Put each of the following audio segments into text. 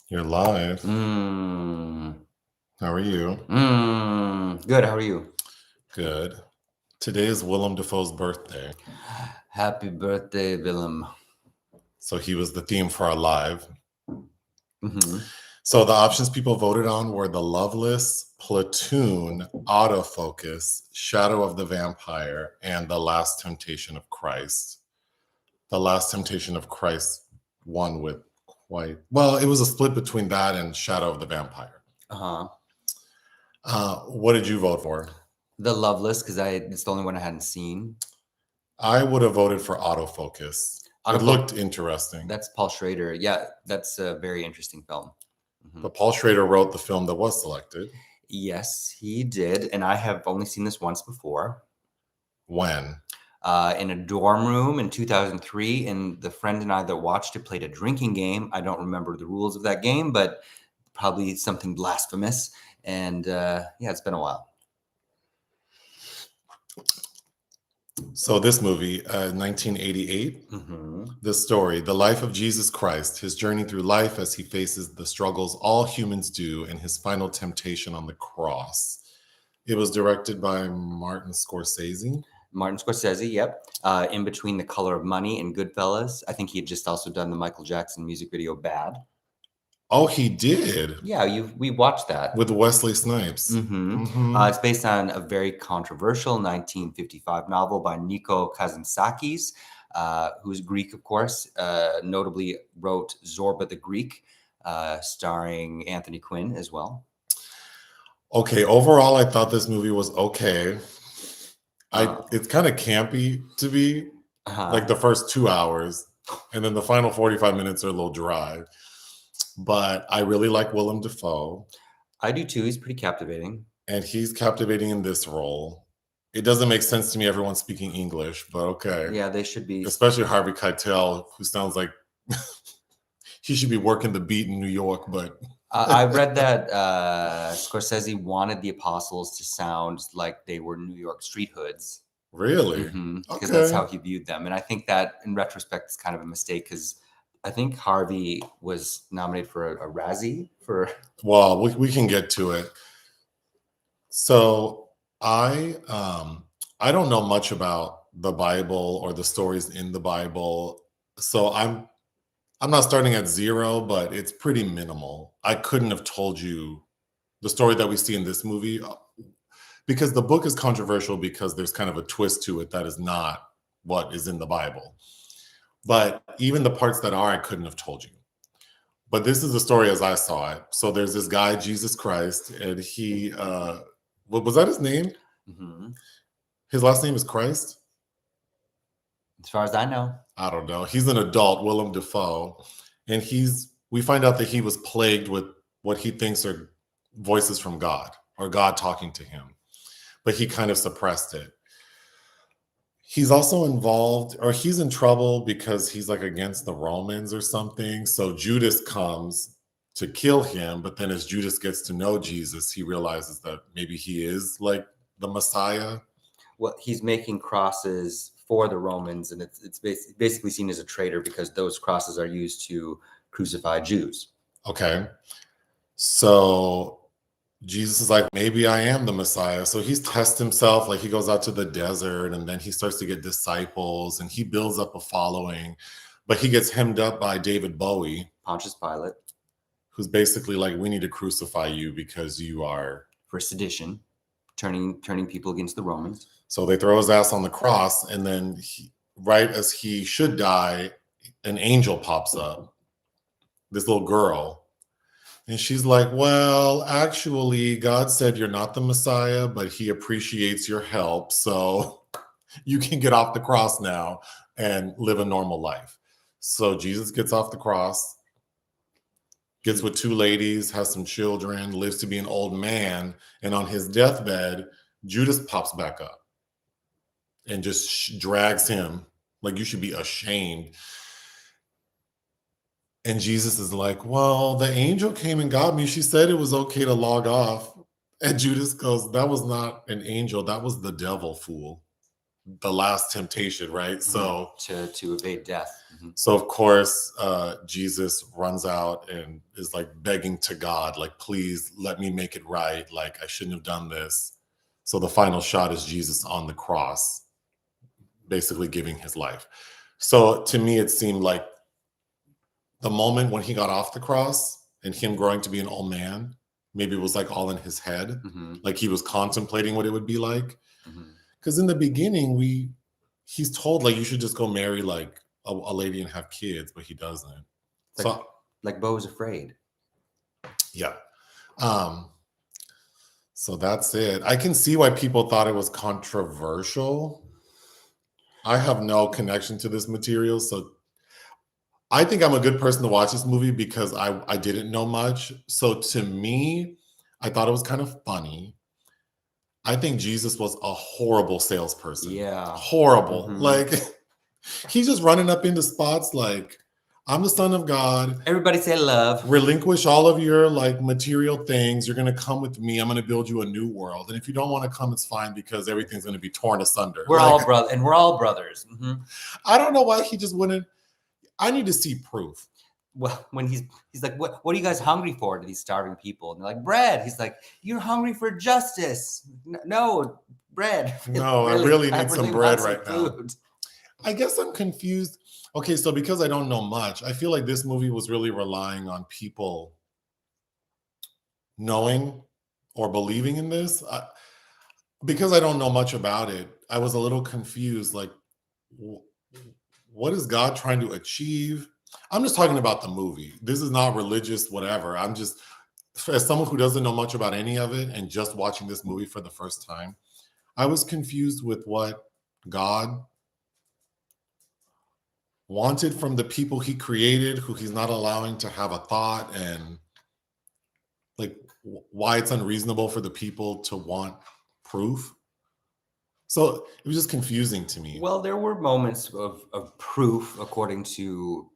You're live. Mm. How are you? Good. How are you? Good. Today is Willem Dafoe's birthday. Happy birthday, Willem. So he was the theme for our live. Mm-hmm. So the options people voted on were The Loveless, Platoon, Autofocus, Shadow of the Vampire, and The Last Temptation of Christ. The Last Temptation of Christ won with it was a split between that and Shadow of the Vampire. Uh-huh. What did you vote for? The Loveless, because it's the only one I hadn't seen. I would have voted for Autofocus. It looked interesting. That's Paul Schrader. Yeah, that's a very interesting film. Mm-hmm. But Paul Schrader wrote the film that was selected. Yes, he did. And I have only seen this once before. When? In a dorm room in 2003. And the friend and I that watched it played a drinking game. I don't remember the rules of that game, but probably something blasphemous. And it's been a while. So this movie, 1988, the story, the life of Jesus Christ, his journey through life as he faces the struggles all humans do and his final temptation on the cross. It was directed by Martin Scorsese. Martin Scorsese, yep. In between The Color of Money and Goodfellas. I think he had just also done the Michael Jackson music video Bad. Oh, he did? Yeah, we watched that. With Wesley Snipes. It's based on a very controversial 1955 novel by Nico Kazantzakis, who's Greek, of course. Notably wrote Zorba the Greek, starring Anthony Quinn as well. Okay, overall, I thought this movie was okay. It's kind of campy to be, like the first 2 hours, and then the final 45 minutes are a little dry. But I really like Willem Dafoe. I do too. He's pretty captivating. And he's captivating in this role. It doesn't make sense to me, everyone speaking English, but okay. Yeah, they should be. Especially Harvey Keitel, who sounds like he should be working the beat in New York, but... I read that Scorsese wanted the apostles to sound like they were New York street hoods. Really? Because that's how he viewed them. And I think that, in retrospect, is kind of a mistake because I think Harvey was nominated for a Razzie for... Well, we can get to it. So I don't know much about the Bible or the stories in the Bible. So I'm not starting at zero, but it's pretty minimal. I couldn't have told you the story that we see in this movie because the book is controversial because there's kind of a twist to it that is not what is in the Bible. But even the parts that are, I couldn't have told you. But this is the story as I saw it. So there's this guy, Jesus Christ, and he, was that his name? His last name is Christ? As far as I know. I don't know. He's an adult, Willem Dafoe. And we find out that he was plagued with what he thinks are voices from God or God talking to him. But he kind of suppressed it. He's also involved, or he's in trouble because he's like against the Romans or something. So Judas comes to kill him, but then as Judas gets to know Jesus, he realizes that maybe he is like the Messiah. Well, he's making crosses for the Romans, and it's basically seen as a traitor because those crosses are used to crucify Jews. Okay. So Jesus is like, maybe I am the Messiah. So he's tests himself, like he goes out to the desert and then he starts to get disciples and he builds up a following, but he gets hemmed up by David Bowie. Pontius Pilate. Who's basically like, we need to crucify you because you are... For sedition, turning people against the Romans. So they throw his ass on the cross and then right as he should die, an angel pops up, this little girl. And she's like, well, actually, God said you're not the Messiah, but he appreciates your help. So you can get off the cross now and live a normal life. So Jesus gets off the cross, gets with two ladies, has some children, lives to be an old man. And on his deathbed, Judas pops back up and just drags him. Like, you should be ashamed. And Jesus is like, well, the angel came and got me. She said it was okay to log off. And Judas goes, that was not an angel. That was the devil, fool. the last temptation, right? So to evade death. So of course, Jesus runs out and is like begging to God, like, please let me make it right. Like, I shouldn't have done this. So the final shot is Jesus on the cross, basically giving his life. So to me, it seemed like the moment when he got off the cross and him growing to be an old man, maybe it was like all in his head. Like he was contemplating what it would be like. Because in the beginning, he's told like you should just go marry like a lady and have kids, but he doesn't. So like Beau's afraid. Yeah. So that's it. I can see why people thought it was controversial. I have no connection to this material, so I think I'm a good person to watch this movie because I didn't know much. So to me, I thought it was kind of funny. I think Jesus was a horrible salesperson. Yeah. Horrible. Like he's just running up into spots like, I'm the son of God. Everybody say love. Relinquish all of your like material things. You're going to come with me. I'm going to build you a new world. And if you don't want to come, it's fine because everything's going to be torn asunder. We're all brothers, and we're all brothers. I don't know why he just wouldn't. I need to see proof. Well, when he's like, what are you guys hungry for to these starving people? And they're like, bread. He's like, you're hungry for justice. No, bread. No, I really need some bread right now. I guess I'm confused. Okay, so because I don't know much, I feel like this movie was really relying on people knowing or believing in this. Because I don't know much about it, I was a little confused. Like, what is God trying to achieve? I'm just talking about the movie. This is not religious, whatever. I'm just, as someone who doesn't know much about any of it and just watching this movie for the first time, I was confused with what God wanted from the people he created, who he's not allowing to have a thought, and like why it's unreasonable for the people to want proof. So it was just confusing to me. Well, there were moments of proof according to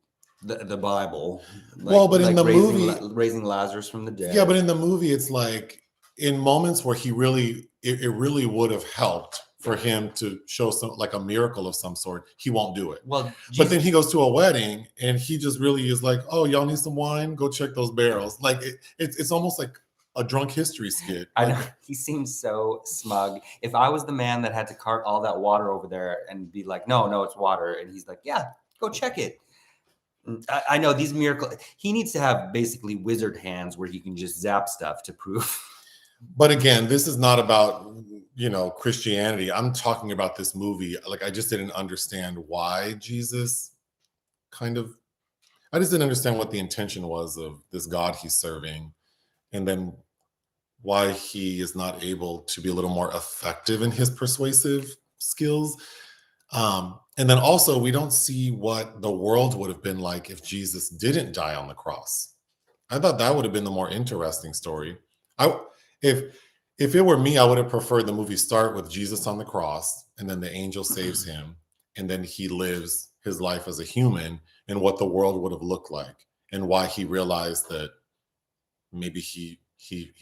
the Bible. Like, well, but in the movie, raising Lazarus from the dead. Yeah, but in the movie, it's like in moments where it really would have helped for him to show some like a miracle of some sort, he won't do it. Well, but then he goes to a wedding and he just really is like, oh, y'all need some wine? Go check those barrels. Like it's almost like a drunk history skit. I know. He seems so smug. If I was the man that had to cart all that water over there and be like, no, it's water. And he's like, yeah, go check it. I know these miracles. He needs to have basically wizard hands where he can just zap stuff to prove. But again, this is not about, Christianity. I'm talking about this movie. Like, I just didn't understand why Jesus I just didn't understand what the intention was of this God he's serving. And then why he is not able to be a little more effective in his persuasive skills. And then also we don't see what the world would have been like if Jesus didn't die on the cross. I thought that would have been the more interesting story. If it were me, I would have preferred the movie start with Jesus on the cross and then the angel saves him and then he lives his life as a human and what the world would have looked like and why he realized that maybe he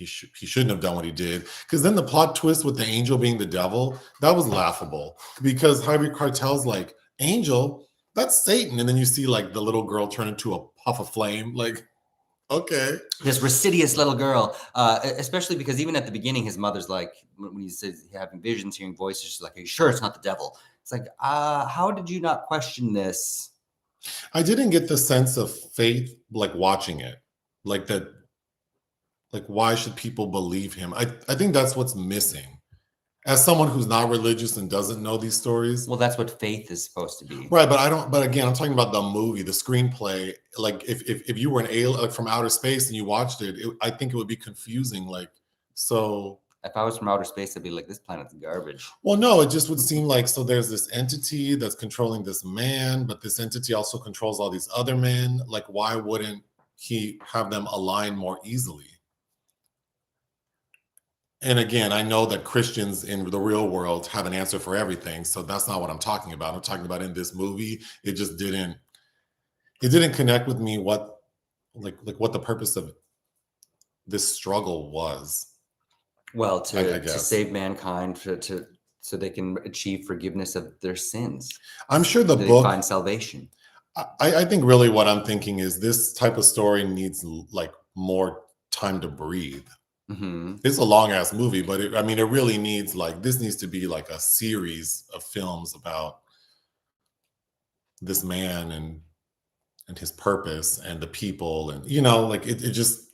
shouldn't have done what he did. Because then the plot twist with the angel being the devil, that was laughable because Harvey Keitel's like, angel, that's Satan. And then you see like the little girl turn into a puff of flame. Like, okay. This residuous little girl, especially because even at the beginning, his mother's like, when he says having visions, hearing voices, she's like, are you sure it's not the devil? It's like, how did you not question this? I didn't get the sense of faith, like watching it, like that. Like, why should people believe him? I think that's what's missing. As someone who's not religious and doesn't know these stories. Well, that's what faith is supposed to be. Right, but again, I'm talking about the movie, the screenplay. Like, if you were an alien like from outer space and you watched it, I think it would be confusing. Like, so. If I was from outer space, I'd be like, this planet's garbage. Well, no, it just would seem like, so there's this entity that's controlling this man, but this entity also controls all these other men. Like, why wouldn't he have them align more easily? And again, I know that Christians in the real world have an answer for everything. So that's not what I'm talking about. I'm talking about in this movie, it just didn't connect with me what the purpose of this struggle was. Well, to save mankind, to so they can achieve forgiveness of their sins. I'm sure the They book. find salvation. I think really what I'm thinking is this type of story needs like more time to breathe. Hmm. It's a long ass movie, but it really needs this needs to be like a series of films about this man and his purpose and the people, and it just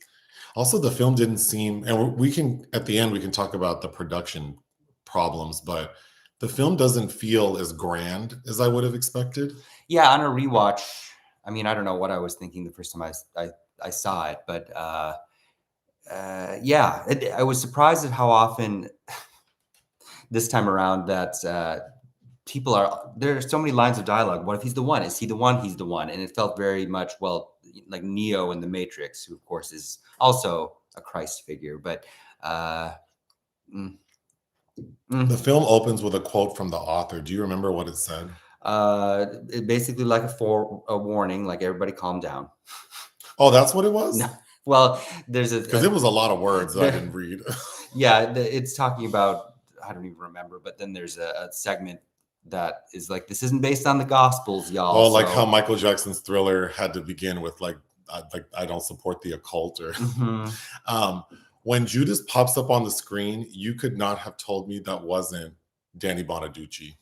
also the film didn't seem, and we can at the end we can talk about the production problems, but the film doesn't feel as grand as I would have expected. Yeah, on a rewatch, I mean, I don't know what I was thinking the first time I saw it, but yeah, I was surprised at how often this time around that there are so many lines of dialogue. What if he's the one? Is he the one? He's the one. And it felt very much, well, like Neo in The Matrix, who of course is also a Christ figure. But The film opens with a quote from the author. Do you remember what it said? It basically like a warning, like everybody calm down. Oh, that's what it was? No. Well, there's because it was a lot of words that I didn't read. Yeah, it's talking about, I don't even remember, but then there's a segment that is like, this isn't based on the Gospels, y'all. Oh, like how Michael Jackson's Thriller had to begin with like I don't support the occult, or when Judas pops up on the screen, you could not have told me that wasn't Danny Bonaducci.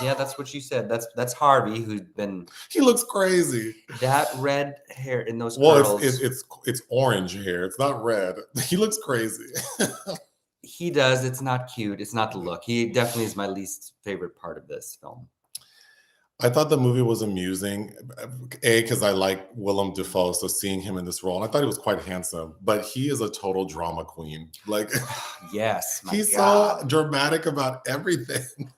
Yeah, that's what you said. That's Harvey, who's been. He looks crazy. That red hair in those curls. Well, it's orange hair. It's not red. He looks crazy. He does. It's not cute. It's not the look. He definitely is my least favorite part of this film. I thought the movie was amusing, because I like Willem Dafoe, so seeing him in this role, and I thought he was quite handsome, but he is a total drama queen. Like, yes, he's so dramatic about everything.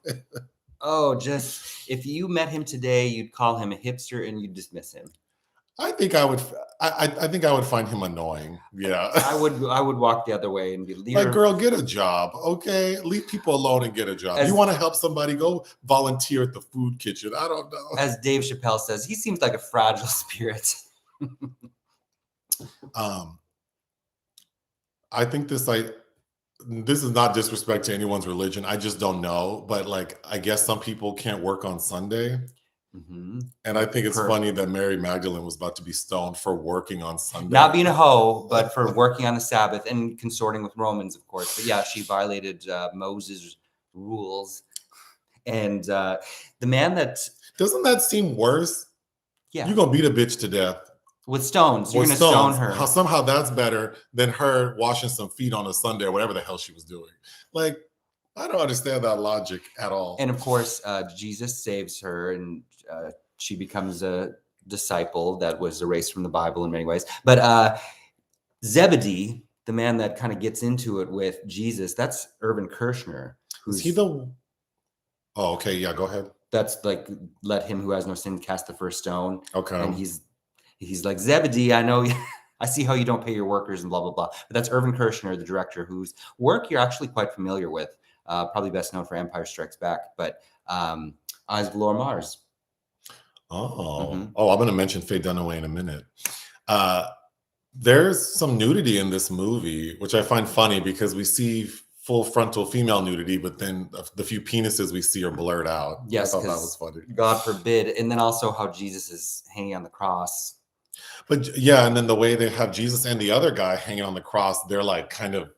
Oh, just if you met him today, you'd call him a hipster and you'd dismiss him. I think I would. I think I would find him annoying. Yeah, I would walk the other way and be like, girl, get a job, okay? Leave people alone and get a job. You want to help somebody? Go volunteer at the food kitchen. I don't know. As Dave Chappelle says, he seems like a fragile spirit. I think this is not disrespect to anyone's religion. I just don't know, but like, I guess some people can't work on Sunday. Mm-hmm. And I think it's funny that Mary Magdalene was about to be stoned for working on Sunday. Not being a hoe, but for working on the Sabbath and consorting with Romans, of course. But yeah, she violated Moses' rules. And the man that... Doesn't that seem worse? Yeah. You're going to beat a bitch to death. With stones. You're going to stone her. Somehow that's better than her washing some feet on a Sunday or whatever the hell she was doing. Like, I don't understand that logic at all. And of course, Jesus saves her, and she becomes a disciple that was erased from the Bible in many ways. But Zebedee, the man that kind of gets into it with Jesus, that's Irvin Kershner. Is he the... Oh, okay. Yeah, go ahead. That's like, let him who has no sin cast the first stone. Okay. And he's like, Zebedee, I know... I see how you don't pay your workers and blah, blah, blah. But that's Irvin Kershner, the director, whose work you're actually quite familiar with. Probably best known for Empire Strikes Back, but Eyes Below Mars. Oh, I'm going to mention Faye Dunaway in a minute. There's some nudity in this movie, which I find funny because we see full frontal female nudity, but then the few penises we see are blurred out. Yes, I thought that was funny. God forbid. And then also how Jesus is hanging on the cross. But yeah, and then the way they have Jesus and the other guy hanging on the cross, they're like kind of...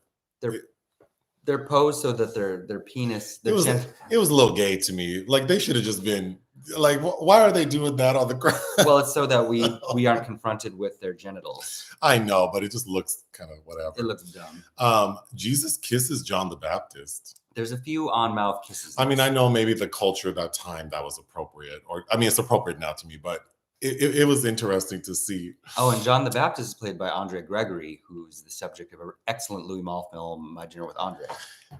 They're posed so that their penis... It was a little gay to me. Like, they should have just been... Like, why are they doing that on the ground? Well, it's so that we aren't confronted with their genitals. I know, but it just looks kind of whatever. It looks dumb. Jesus kisses John the Baptist. There's a few on-mouth kisses. I mean, I know maybe the culture at that time that was appropriate. Or, I mean, it's appropriate now to me, but it was interesting to see. Oh, and John the Baptist is played by Andre Gregory, who's the subject of an excellent Louis Malle film, My Dinner with Andre.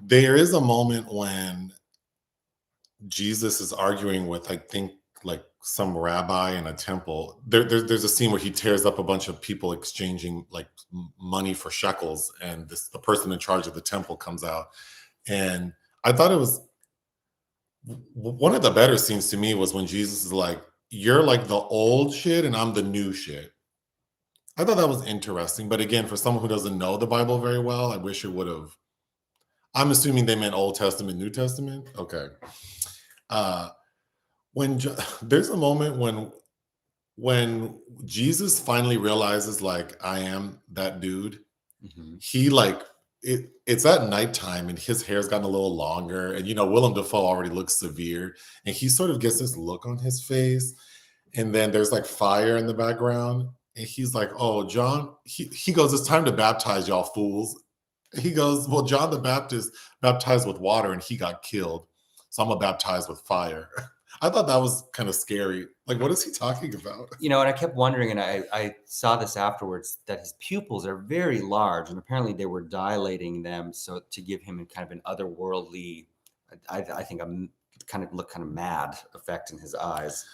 There is a moment when Jesus is arguing with, I think, like some rabbi in a temple. There's a scene where he tears up a bunch of people exchanging like money for shekels, and the person in charge of the temple comes out. And I thought it was one of the better scenes to me was when Jesus is like, you're like the old shit and I'm the new shit. I thought that was interesting. But again, for someone who doesn't know the Bible very well, I wish it would have... I'm assuming they meant Old Testament, New Testament. Okay. Uh, there's a moment when Jesus finally realizes, like, I am that dude. Mhm. He like it's at nighttime and his hair's gotten a little longer, and Willem Dafoe already looks severe, and he sort of gets this look on his face, and then there's like fire in the background, and he's like, "Oh, John," he goes, "It's time to baptize y'all fools." He goes, "Well, John the Baptist baptized with water and he got killed, so I'm gonna baptize with fire." I thought that was kind of scary. Like, what is he talking about? And I kept wondering, and I saw this afterwards, that his pupils are very large, and apparently they were dilating them so to give him kind of an otherworldly, I think kind of mad effect in his eyes.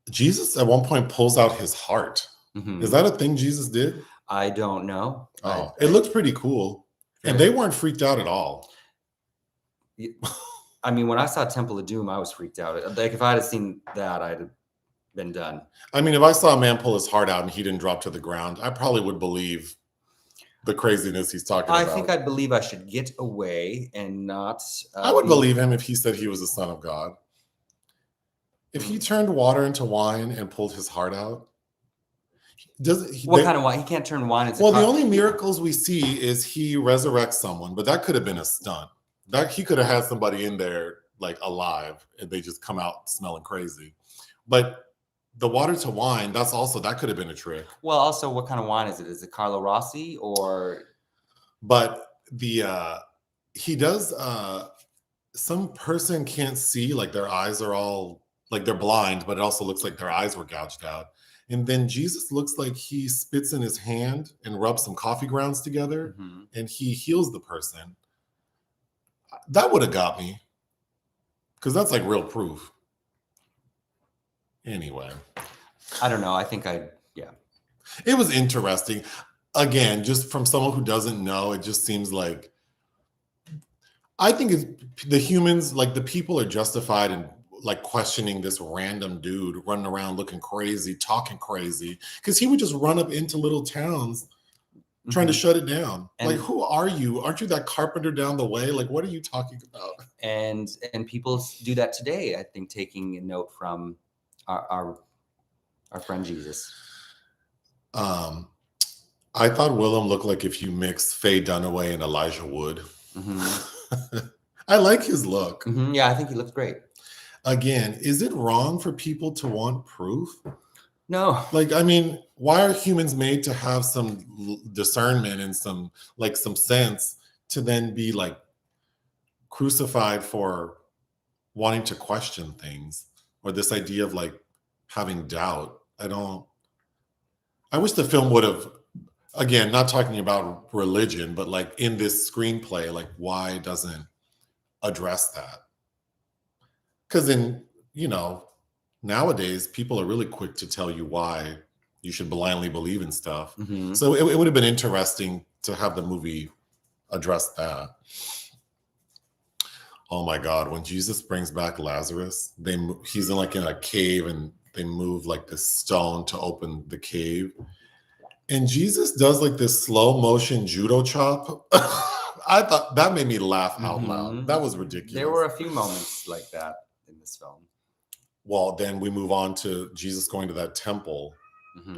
Jesus at one point pulls out his heart. Mhm. Is that a thing Jesus did? I don't know. Oh, it looked pretty cool. And they weren't freaked out at all. I mean, when I saw Temple of Doom, I was freaked out. Like, if I had seen that, I'd have been done. I mean, if I saw a man pull his heart out and he didn't drop to the ground, I probably would believe the craziness he's talking about. I think I'd believe I should get away and not... I would believe him if he said he was the Son of God. If he turned water into wine and pulled his heart out, what kind of wine? He can't turn wine into... Well, the only miracles we see is he resurrects someone, but that could have been a stunt. That he could have had somebody in there like alive, and they just come out smelling crazy. But the water to wine, that could have been a trick. Well, also, what kind of wine is it? Is it Carlo Rossi or? But he does. Some person can't see, like their eyes are all like they're blind, but it also looks like their eyes were gouged out. And then Jesus looks like he spits in his hand and rubs some coffee grounds together, and he heals the person. That would have got me, because that's like real proof. Anyway, I don't know. I think it was interesting. Again, just from someone who doesn't know, it just seems like, I think the humans, like the people, are justified in like questioning this random dude running around looking crazy, talking crazy, because he would just run up into little towns trying to shut it down. And, like, who are you? Aren't you that carpenter down the way? Like, what are you talking about? And people do that today, I think, taking a note from our friend Jesus. I thought Willem looked like if you mixed Faye Dunaway and Elijah Wood. I like his look. Yeah, I think he looks great. Again, is it wrong for people to want proof? No. Like, I mean, why are humans made to have some discernment and some sense to then be like crucified for wanting to question things, or this idea of like having doubt? I wish the film would have, again, not talking about religion, but like in this screenplay, like why doesn't address that? Because then, nowadays people are really quick to tell you why you should blindly believe in stuff. So it would have been interesting to have the movie address that. Oh my God, when Jesus brings back Lazarus, he's in a cave, and they move like this stone to open the cave. And Jesus does like this slow motion judo chop. I thought that made me laugh out loud. That was ridiculous. There were a few moments like that in this film. Well, then we move on to Jesus going to that temple,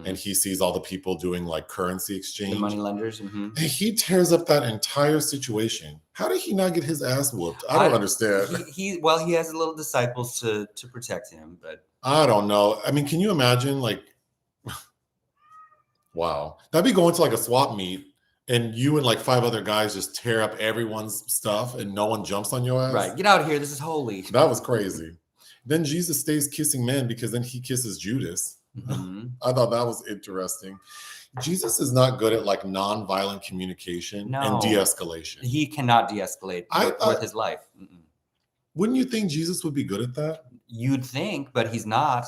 and he sees all the people doing like currency exchange. The moneylenders. And he tears up that entire situation. How did he not get his ass whooped? I don't understand. He has little disciples to protect him, but I don't know. I mean, can you imagine, like, wow, that'd be going to like a swap meet, and you and like 5 other guys just tear up everyone's stuff, and no one jumps on your ass. Right, get out of here. This is holy. That was crazy. Then Jesus stays kissing men because then he kisses Judas. I thought that was interesting. Jesus is not good at like non-violent communication and de-escalation. He cannot de-escalate with his life. Wouldn't you think Jesus would be good at that? You'd think, but he's not.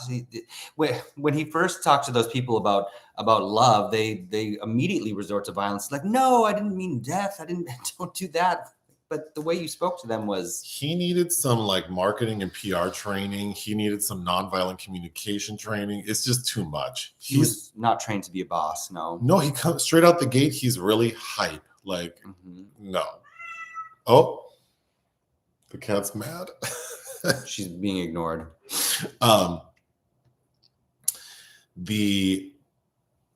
When he first talked to those people about love, they immediately resort to violence. Like, no, I didn't mean death. Don't do that. But the way you spoke to them was... He needed some like marketing and PR training. He needed some nonviolent communication training. It's just too much. He was not trained to be a boss, no. No, he comes straight out the gate. He's really hype. Like, no. Oh, the cat's mad. She's being ignored. um, the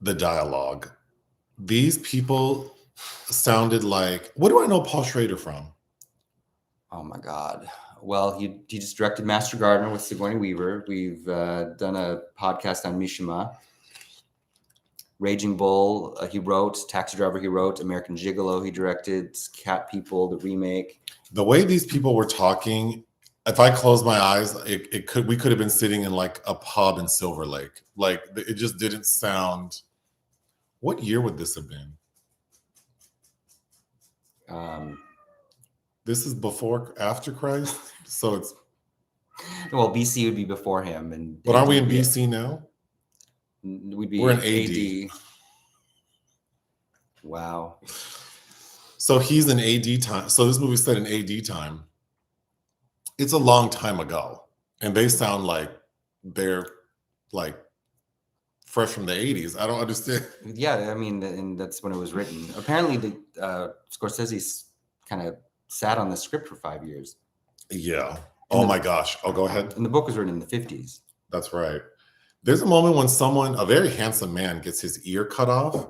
dialogue. These people sounded like, what do I know Paul Schrader from? Oh my God. Well, he just directed Master Gardener with Sigourney Weaver. We've done a podcast on Mishima. Raging Bull, he wrote. Taxi Driver, he wrote. American Gigolo, he directed. Cat People, the remake. The way these people were talking, if I close my eyes, we could have been sitting in like a pub in Silver Lake. Like it just didn't sound. What year would this have been? This is before, after Christ, so it's. Well, BC would be before him, and But aren't we in BC now? We'd be We're in AD. Wow. So he's in AD time. So this movie set in AD time. It's a long time ago, and they sound like they're like fresh from the 80s. I don't understand. Yeah, I mean, and that's when it was written. Apparently, the Scorsese kind of sat on the script for 5 years. Yeah. Oh my gosh. Oh, go ahead. And the book was written in the 50s. That's right. There's a moment when a very handsome man, gets his ear cut off,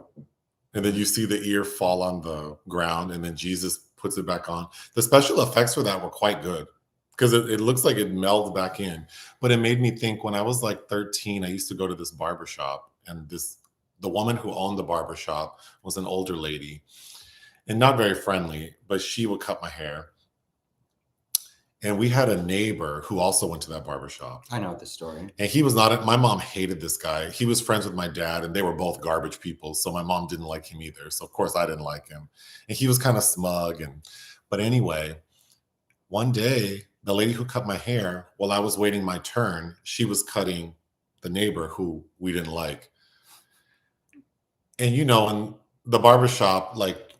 and then you see the ear fall on the ground, and then Jesus puts it back on. The special effects for that were quite good because it looks like it melded back in. But it made me think, when I was like 13, I used to go to this barbershop, and the woman who owned the barbershop was an older lady and not very friendly, but she would cut my hair. And we had a neighbor who also went to that barbershop. I know this story. And he was not, my mom hated this guy. He was friends with my dad, and they were both garbage people. So my mom didn't like him either. So of course I didn't like him. And he was kind of smug. But anyway, one day, the lady who cut my hair, while I was waiting my turn, she was cutting the neighbor who we didn't like. And in the barbershop, like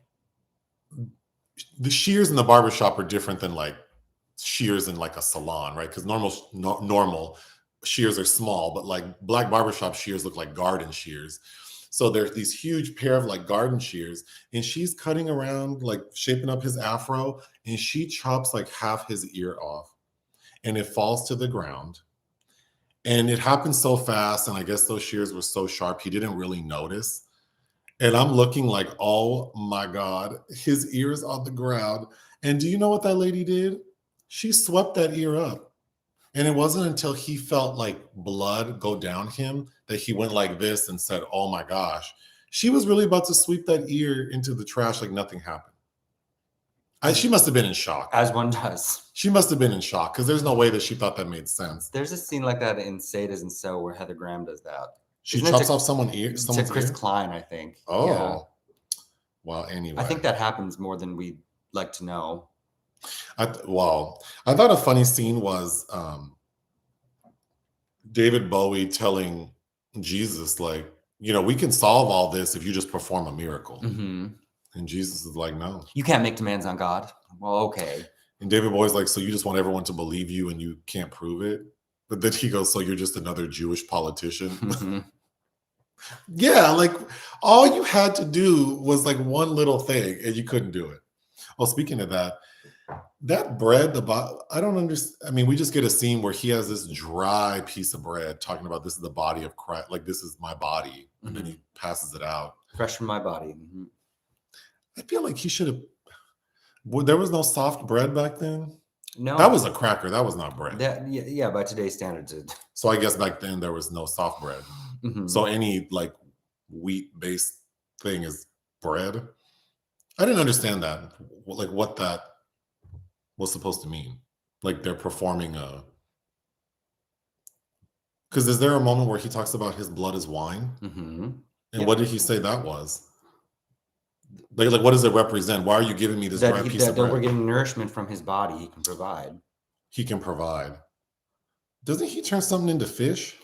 the shears in the barbershop are different than like shears in like a salon, right? Because normal shears are small, but like black barbershop shears look like garden shears. So there's these huge pair of like garden shears, and she's cutting around, like shaping up his afro, and she chops like half his ear off, and it falls to the ground. And it happened so fast, and I guess those shears were so sharp, he didn't really notice. And I'm looking like, oh my God, his ear's on the ground. And do you know what that lady did? She swept that ear up. And it wasn't until he felt like blood go down him that he went like this and said, oh my gosh. She was really about to sweep that ear into the trash like nothing happened. She must have been in shock. As one does. She must have been in shock, because there's no way that she thought that made sense. There's a scene like that in Sadies and So where Heather Graham does that. She chops off someone's ear? To Chris Klein, I think. Oh. Yeah. Well, anyway. I think that happens more than we'd like to know. I thought a funny scene was David Bowie telling Jesus, like, we can solve all this if you just perform a miracle. Mm-hmm. And Jesus is like, no. You can't make demands on God. Well, okay. And David Bowie's like, so you just want everyone to believe you and you can't prove it? But then he goes, so you're just another Jewish politician? Mm-hmm. Yeah, like all you had to do was like one little thing and you couldn't do it. Well, speaking of that bread, I don't understand. I mean, we just get a scene where he has this dry piece of bread talking about, this is the body of Christ, like this is my body. And then he passes it out. Fresh from my body. Mm-hmm. I feel like he should have, there was no soft bread back then. No. That was a cracker. That was not bread. Yeah, by today's standards. So I guess back then there was no soft bread. Mm-hmm. So any like wheat-based thing is bread. I didn't understand that, like what that was supposed to mean. Like they're performing because is there a moment where he talks about his blood is wine? Mm-hmm. And what did he say that was? Like what does it represent? Why are you giving me this dry piece of bread? That we're getting nourishment from his body. He can provide. He can provide. Doesn't he turn something into fish?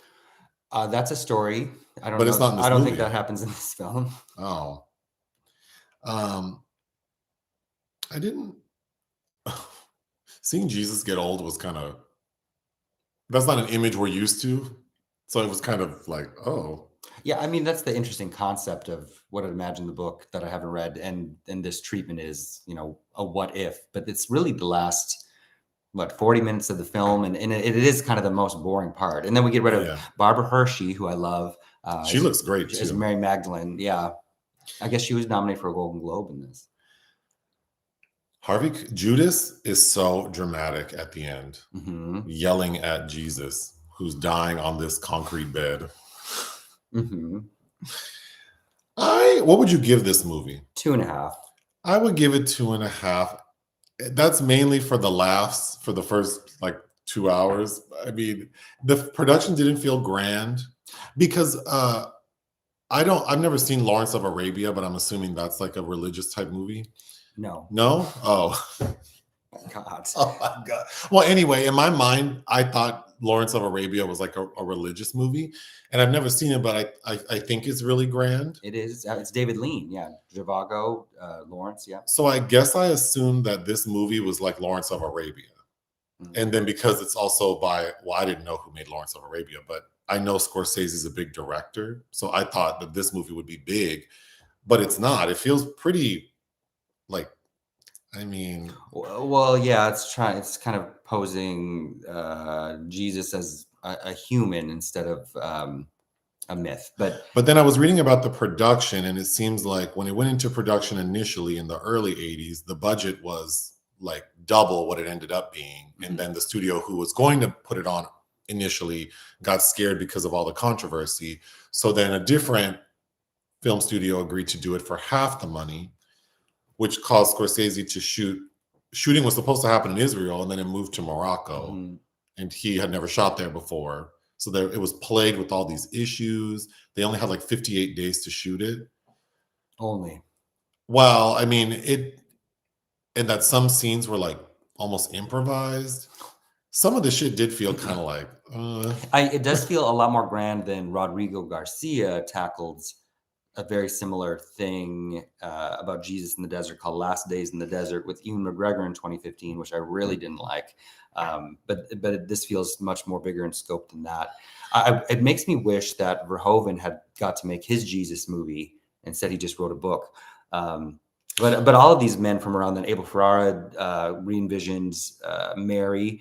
That's a story. I don't know. It's not in this I don't movie. think that happens in this film. Oh. I didn't. Seeing Jesus get old was kind of. That's not an image we're used to. So it was kind of like, oh. Yeah, I mean, that's the interesting concept of what I'd imagine the book that I haven't read, and this treatment is, a what if, but it's really the last, 40 minutes of the film, and it is kind of the most boring part. And then we get rid of Yeah. Barbara Hershey, who I love. She looks great as too. Mary Magdalene. Yeah, I guess she was nominated for a Golden Globe in this. Judas is so dramatic at the end, Mm-hmm. yelling at Jesus, who's dying on this concrete bed. Mm-hmm. What would you give this movie? 2.5. I would give it 2.5. That's mainly for the laughs for the first 2 hours. I mean, the production didn't feel grand because I've never seen Lawrence of Arabia, but I'm assuming that's like a religious type movie. No. No? Oh. God. Oh my God. Well, anyway, in my mind, I thought Lawrence of Arabia was like a religious movie, and I've never seen it, but I think it's really grand. It is. It's David Lean. Yeah. Zhivago, Lawrence. Yeah. So I guess I assumed that this movie was like Lawrence of Arabia. Mhm. And then because it's also I didn't know who made Lawrence of Arabia, but I know Scorsese is a big director. So I thought that this movie would be big, but it's not. It feels pretty Well, yeah, it's kind of posing Jesus as a human instead of a myth. But then I was reading about the production, and it seems like when it went into production initially in the early 80s, the budget was like double what it ended up being. Mm-hmm. And then the studio who was going to put it on initially got scared because of all the controversy. So then a different film studio agreed to do it for half the money, which caused Scorsese to shooting was supposed to happen in Israel, and then it moved to Morocco. Mm-hmm. And he had never shot there before. So it was plagued with all these issues. They only had 58 days to shoot it. Only. Well, I mean, and that some scenes were almost improvised. Some of the shit did feel kind of It does feel a lot more grand than Rodrigo Garcia tackled a very similar thing about Jesus in the desert called Last Days in the Desert with Ewan McGregor in 2015, which I really didn't like. But this feels much more bigger in scope than that. It makes me wish that Verhoeven had got to make his Jesus movie. Instead, he just wrote a book. But all of these men from around then, Abel Ferrara re-envisioned Mary,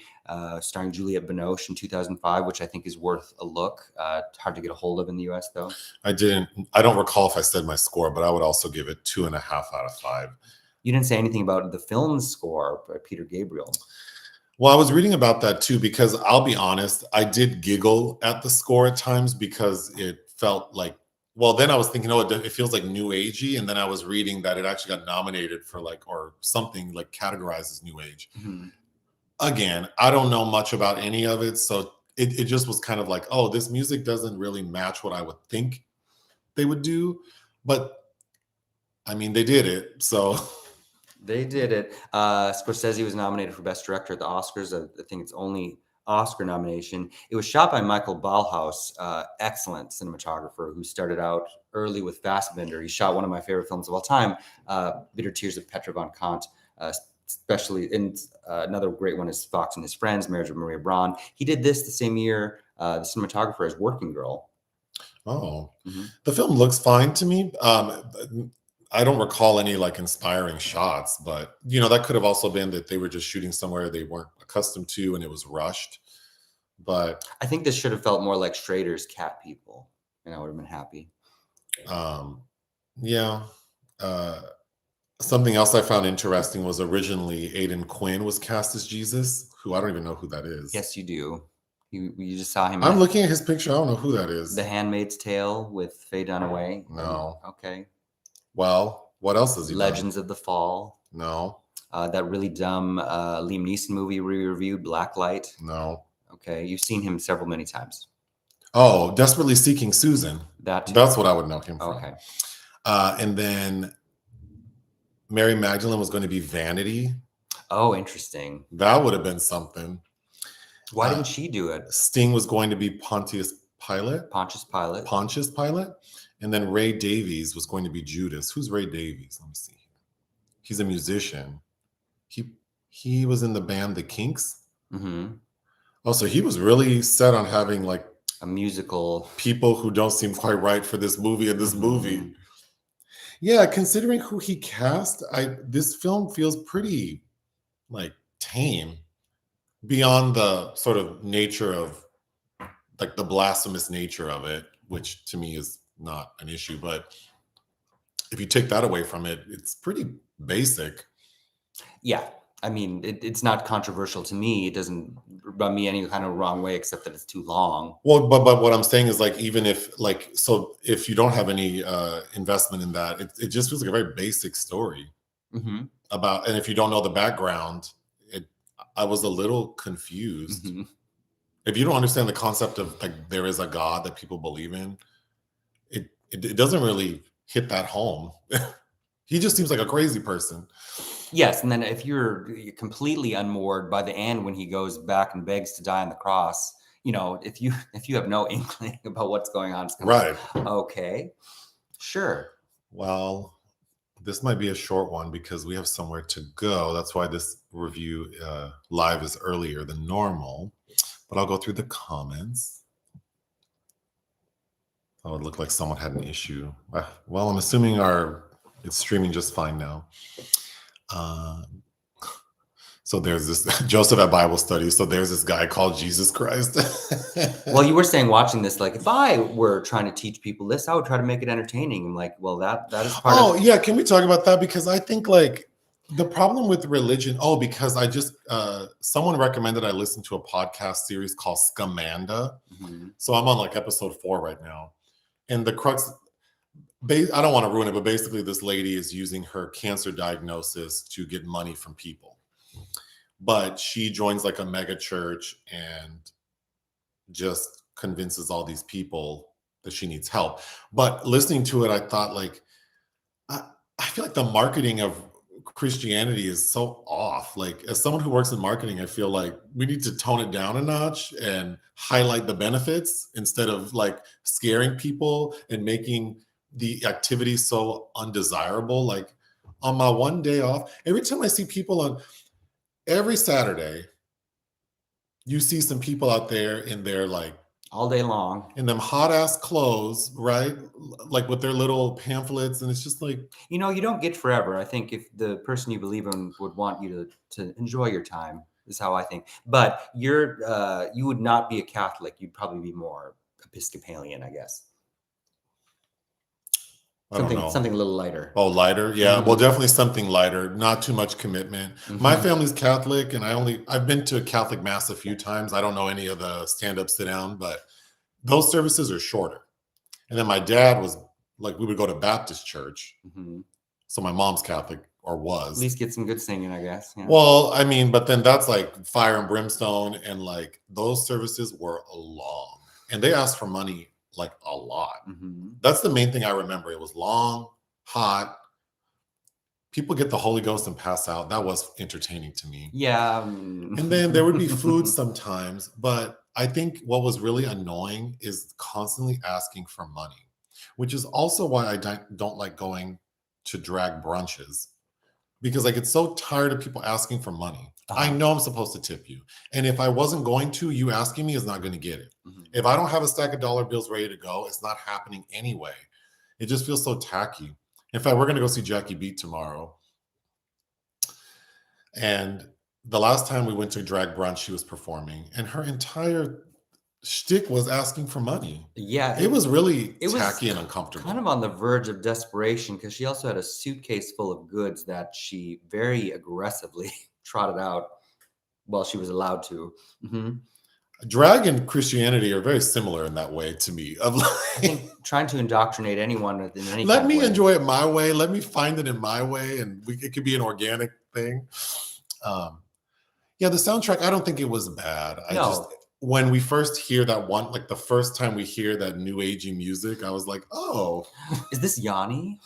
starring Juliette Binoche in 2005, which I think is worth a look. Hard to get a hold of in the US, though. I don't recall if I said my score, but I would also give it 2.5 out of 5. You didn't say anything about the film's score by Peter Gabriel. Well, I was reading about that too, because I'll be honest, I did giggle at the score at times because it felt then I was thinking, it feels like new agey. And then I was reading that it actually got nominated for or something categorized as new age. Mm-hmm. Again, I don't know much about any of it. So it just was kind of this music doesn't really match what I would think they would do. But I mean, they did it. So they did it. Scorsese was nominated for Best Director at the Oscars. I think it's only Oscar nomination. It was shot by Michael Ballhaus, excellent cinematographer who started out early with Fassbinder. He shot one of my favorite films of all time, Bitter Tears of Petra von Kant, especially. And another great one is Fox and His Friends, Marriage of Maria Braun. He did this the same year, the cinematographer as Working Girl. Oh, mm-hmm. The film looks fine to me. I don't recall any inspiring shots, but that could have also been that they were just shooting somewhere they weren't accustomed to and it was rushed. But I think this should have felt more like Schrader's Cat People, and I would have been happy. Yeah. Something else I found interesting was originally Aidan Quinn was cast as Jesus, who I don't even know who that is. Yes, you do. You just saw him. I'm looking at his picture. I don't know who that is. The Handmaid's Tale with Faye Dunaway. No. Okay. Well, what else has he Legends done? of the Fall. No. That really dumb Liam Neeson movie we reviewed, Blacklight. No. Okay. You've seen him many times. Oh, Desperately Seeking Susan. That's what I would know him from. Okay. And then Mary Magdalene was going to be Vanity. Oh, interesting. That would have been something. Why didn't she do it? Sting was going to be Pontius Pilate. Pontius Pilate. And then Ray Davies was going to be Judas. Who's Ray Davies? Let me see. He's a musician. He was in the band The Kinks. Mm-hmm. Oh, so he was really set on having A musical. people who don't seem quite right for this movie and this movie. Yeah, considering who he cast, this film feels pretty like tame beyond the sort of nature of like the blasphemous nature of it, which to me is not an issue. But if you take that away from it, it's pretty basic. Yeah. I mean, it's not controversial to me. It doesn't rub me any kind of wrong way, except that it's too long. Well, but what I'm saying is like, even if like, so if you don't have any investment in that, it just feels like a very basic story about, and if you don't know the background, I was a little confused. If you don't understand the concept of like there is a God that people believe in, it doesn't really hit that home. He just seems like a crazy person. Yes, and then if you're completely unmoored by the end when he goes back and begs to die on the cross, if you have no inkling about what's going on, it's kind Right. of like, okay, sure. Well, this might be a short one because we have somewhere to go. That's why this review live is earlier than normal. But I'll go through the comments. Oh, it looked like someone had an issue. Well, I'm assuming it's streaming just fine now. So there's this Joseph at Bible study. So there's this guy called Jesus Christ. Well, you were saying watching this, like if I were trying to teach people this, I would try to make it entertaining. I'm like, well, that is part of. Oh yeah, can we talk about that? Because I think like the problem with religion. Oh, because I just someone recommended I listen to a podcast series called Scamanda. So I'm on like episode 4 right now, and the crux. I don't want to ruin it, but basically this lady is using her cancer diagnosis to get money from people. But she joins like a mega church and just convinces all these people that she needs help. But listening to it, I thought like, I feel like the marketing of Christianity is so off. Like as someone who works in marketing, I feel like we need to tone it down a notch and highlight the benefits instead of like scaring people and making the activity so undesirable. Like on my one day off, every time I see people every Saturday, you see some people out there in their like all day long in them hot ass clothes, right? Like with their little pamphlets, and it's just like, you don't get forever. I think if the person you believe in would want you to enjoy your time, is how I think. But you would not be a Catholic. You'd probably be more Episcopalian, I guess. Something a little lighter. Oh, lighter? Yeah. Well, definitely something lighter. Not too much commitment. My family's Catholic, and I've been to a Catholic mass a few times. I don't know any of the stand-up, sit-down, but those services are shorter. And then my dad was like, we would go to Baptist church. So my mom's Catholic, or was. At least get some good singing, I guess. Yeah. Well, I mean, but then that's like fire and brimstone, and like those services were long, and they asked for money like a lot. That's the main thing I remember. It was long, hot. People get the Holy Ghost and pass out. That was entertaining to me. Yeah. And then there would be food sometimes, but I think what was really annoying is constantly asking for money, which is also why I don't like going to drag brunches, because I get so tired of people asking for money. I know I'm supposed to tip you. And if I wasn't going to, you asking me is not going to get it. If I don't have a stack of dollar bills ready to go, it's not happening anyway. It just feels so tacky. In fact, we're going to go see Jackie Beat tomorrow. And the last time we went to drag brunch, she was performing, and her entire shtick was asking for money. Yeah. It was really tacky and uncomfortable. Kind of on the verge of desperation, because she also had a suitcase full of goods that she very aggressively trotted out while she was allowed to. Drag and Christianity are very similar in that way to me. Of like, I think trying to indoctrinate anyone in any let kind me of way. enjoy it my way. Let me find it in my way, and it could be an organic thing. Yeah, the soundtrack, I don't think it was bad. When we first hear that one, like the first time we hear that new agey music, I was like, oh. Is this Yanni?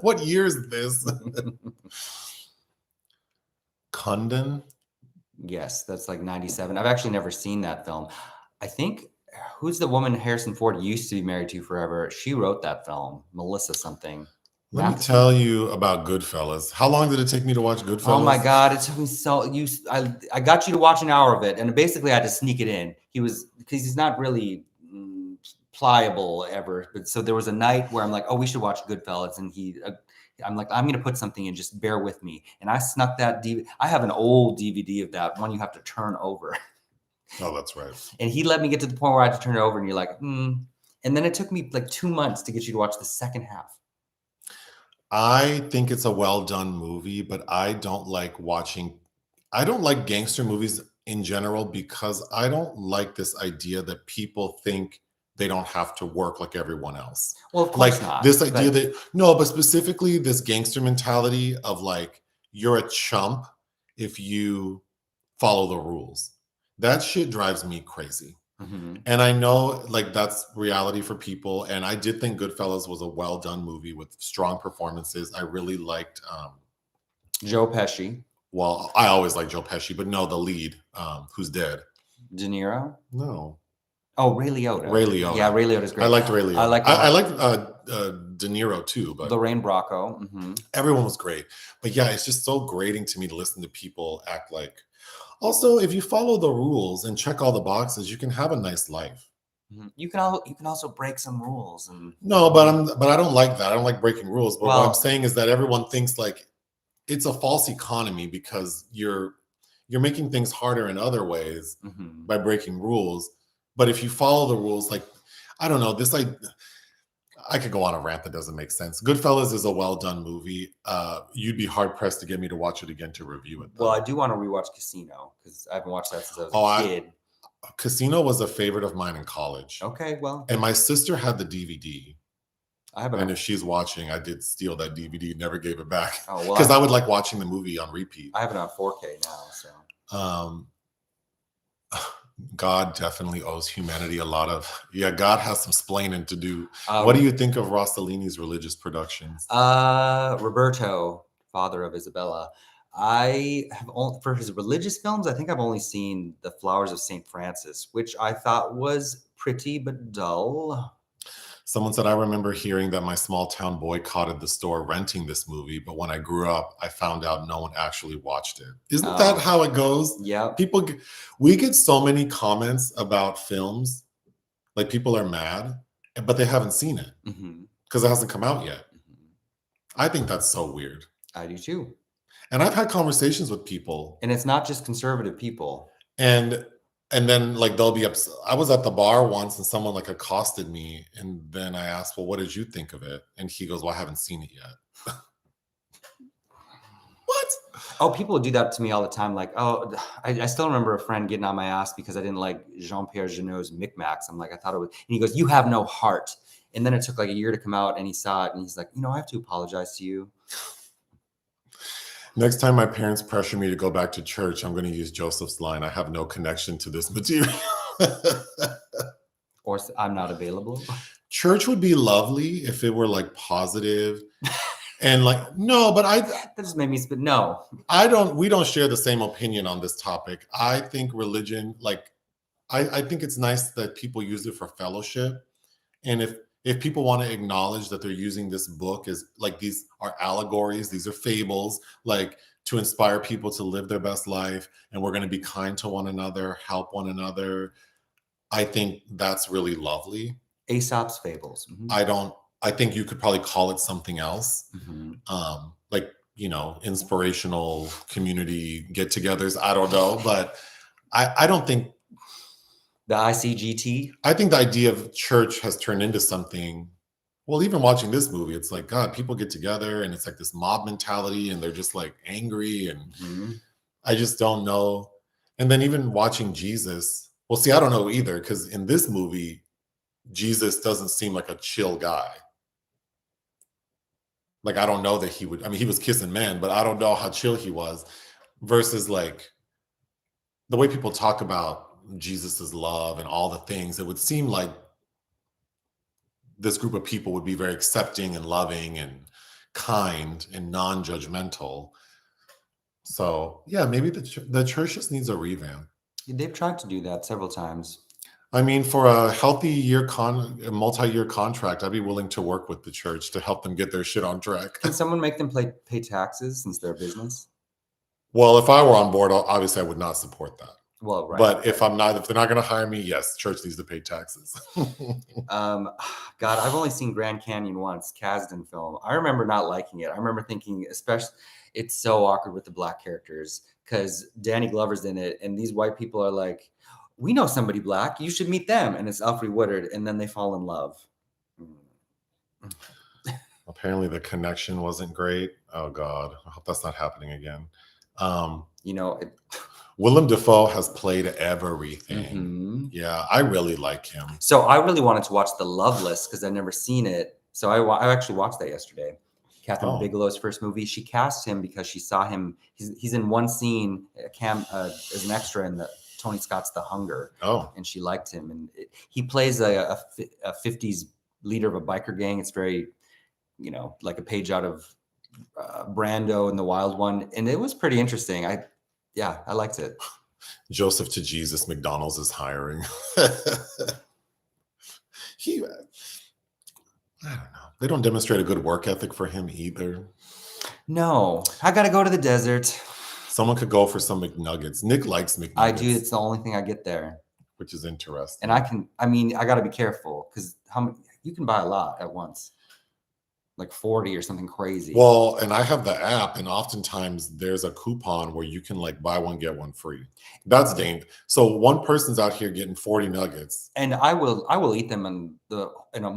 What year is this? Condon? Yes, that's like 97. I've actually never seen that film. I think, who's the woman Harrison Ford used to be married to forever? She wrote that film, Melissa something. Let me tell you about Goodfellas. How long did it take me to watch Goodfellas? Oh my God, it took me so I got you to watch an hour of it, and basically I had to sneak it in. Because he's not really pliable ever. But so there was a night where I'm like, oh, we should watch Goodfellas, and I'm like, I'm gonna put something in, just bear with me. And I snuck that DVD. I have an old DVD of that one you have to turn over. Oh, that's right. And he let me get to the point where I had to turn it over, and you're like, And then it took me like 2 months to get you to watch the second half. I think it's a well done movie, but I don't like gangster movies in general because I don't like this idea that people think they don't have to work like everyone else. Well, of course Like not. this idea but specifically this gangster mentality of like, you're a chump if you follow the rules. That shit drives me crazy. Mm-hmm. And I know like that's reality for people. And I did think Goodfellas was a well done movie with strong performances. I really liked Joe Pesci. Well, I always like Joe Pesci, but no, the lead, who's dead. De Niro? No. Oh, Ray Liotta. Ray Liotta. Yeah, Ray Liotta's great. I liked Ray Liotta. I liked De Niro too, but Lorraine Bracco. Mm-hmm. Everyone was great. But yeah, it's just so grating to me to listen to people act like. Also, if you follow the rules and check all the boxes, you can have a nice life. Mm-hmm. You can also break some rules. No, but I don't like that. I don't like breaking rules. But what I'm saying is that everyone thinks like it's a false economy because you're making things harder in other ways by breaking rules. But if you follow the rules, like, I don't know, I could go on a rant that doesn't make sense. Goodfellas is a well-done movie. You'd be hard-pressed to get me to watch it again to review it, though. Well, I do want to rewatch Casino because I haven't watched that since I was a kid. Casino was a favorite of mine in college. Okay, well. And my sister had the DVD. And if she's watching, I did steal that DVD, never gave it back. Oh, well. Because I would like watching the movie on repeat. I have it on 4K now, so. God definitely owes humanity a lot of. God has some splaining to do. What do you think of Rossellini's religious productions? Roberto, father of Isabella. I have for his religious films, I think I've only seen The Flowers of St. Francis, which I thought was pretty but dull. Someone said, I remember hearing that my small town boycotted the store renting this movie, but when I grew up, I found out no one actually watched it. Isn't that how it goes? Yeah. We get so many comments about films, like people are mad, but they haven't seen it because it hasn't come out yet. I think that's so weird. I do too. And I've had conversations with people. And it's not just conservative people. And then like they'll be upset. I was at the bar once and someone like accosted me. And then I asked, well, what did you think of it? And he goes, well, I haven't seen it yet. What? Oh, people do that to me all the time. Like, oh, I still remember a friend getting on my ass because I didn't like Jean-Pierre Jeannot's Micmacs. I'm like, I thought it was, and he goes, you have no heart. And then it took like a year to come out and he saw it and he's like, I have to apologize to you. Next time my parents pressure me to go back to church, I'm going to use Joseph's line. I have no connection to this material. Or I'm not available. Church would be lovely if it were like positive and like, no, but that just made me spit. No, we don't share the same opinion on this topic. I think religion, like, I think it's nice that people use it for fellowship. And if people want to acknowledge that they're using this book as like, these are allegories, these are fables, like to inspire people to live their best life. And we're going to be kind to one another, help one another. I think that's really lovely. Aesop's fables. I think you could probably call it something else. Like, inspirational community get-togethers. I don't know, but I don't think the ICGT. I think the idea of church has turned into something. Well, even watching this movie, it's like, God, people get together and it's like this mob mentality and they're just like angry. And I just don't know. And then even watching Jesus, well, see, I don't know either, because in this movie, Jesus doesn't seem like a chill guy. Like, I don't know that he was kissing men, but I don't know how chill he was versus like the way people talk about Jesus's love and all the things. It would seem like this group of people would be very accepting and loving and kind and non-judgmental. So yeah, maybe the church just needs a revamp. They've tried to do that several times. I mean, for a healthy a multi-year contract, I'd be willing to work with the church to help them get their shit on track. Can someone make them pay taxes since they're a business? Well, if I were on board, obviously I would not support that. Well, right. But if they're not going to hire me, yes, church needs to pay taxes. God, I've only seen Grand Canyon once, Kasdan film. I remember not liking it. I remember thinking, especially, it's so awkward with the black characters because Danny Glover's in it, and these white people are like, we know somebody black, you should meet them. And it's Alfred Woodard, and then they fall in love. Apparently the connection wasn't great. Oh God, I hope that's not happening again. Willem Dafoe has played everything. Mm-hmm. Yeah, I really like him. So I really wanted to watch The Loveless because I've never seen it. So I actually watched that yesterday. Catherine Bigelow's first movie. She cast him because she saw him. He's in one scene as an extra in Tony Scott's The Hunger. Oh, and she liked him. And he plays a 50s leader of a biker gang. It's very, like a page out of Brando and The Wild One. And it was pretty interesting. I liked it. Joseph to Jesus McDonald's is hiring. I don't know. They don't demonstrate a good work ethic for him either. No, I got to go to the desert. Someone could go for some McNuggets. Nick likes McNuggets. I do. It's the only thing I get there. Which is interesting. And I got to be careful because you can buy a lot at once. Like 40 or something crazy. Well, and I have the app, and oftentimes there's a coupon where you can like buy one, get one free. That's dangerous. So one person's out here getting 40 nuggets. And I will eat them in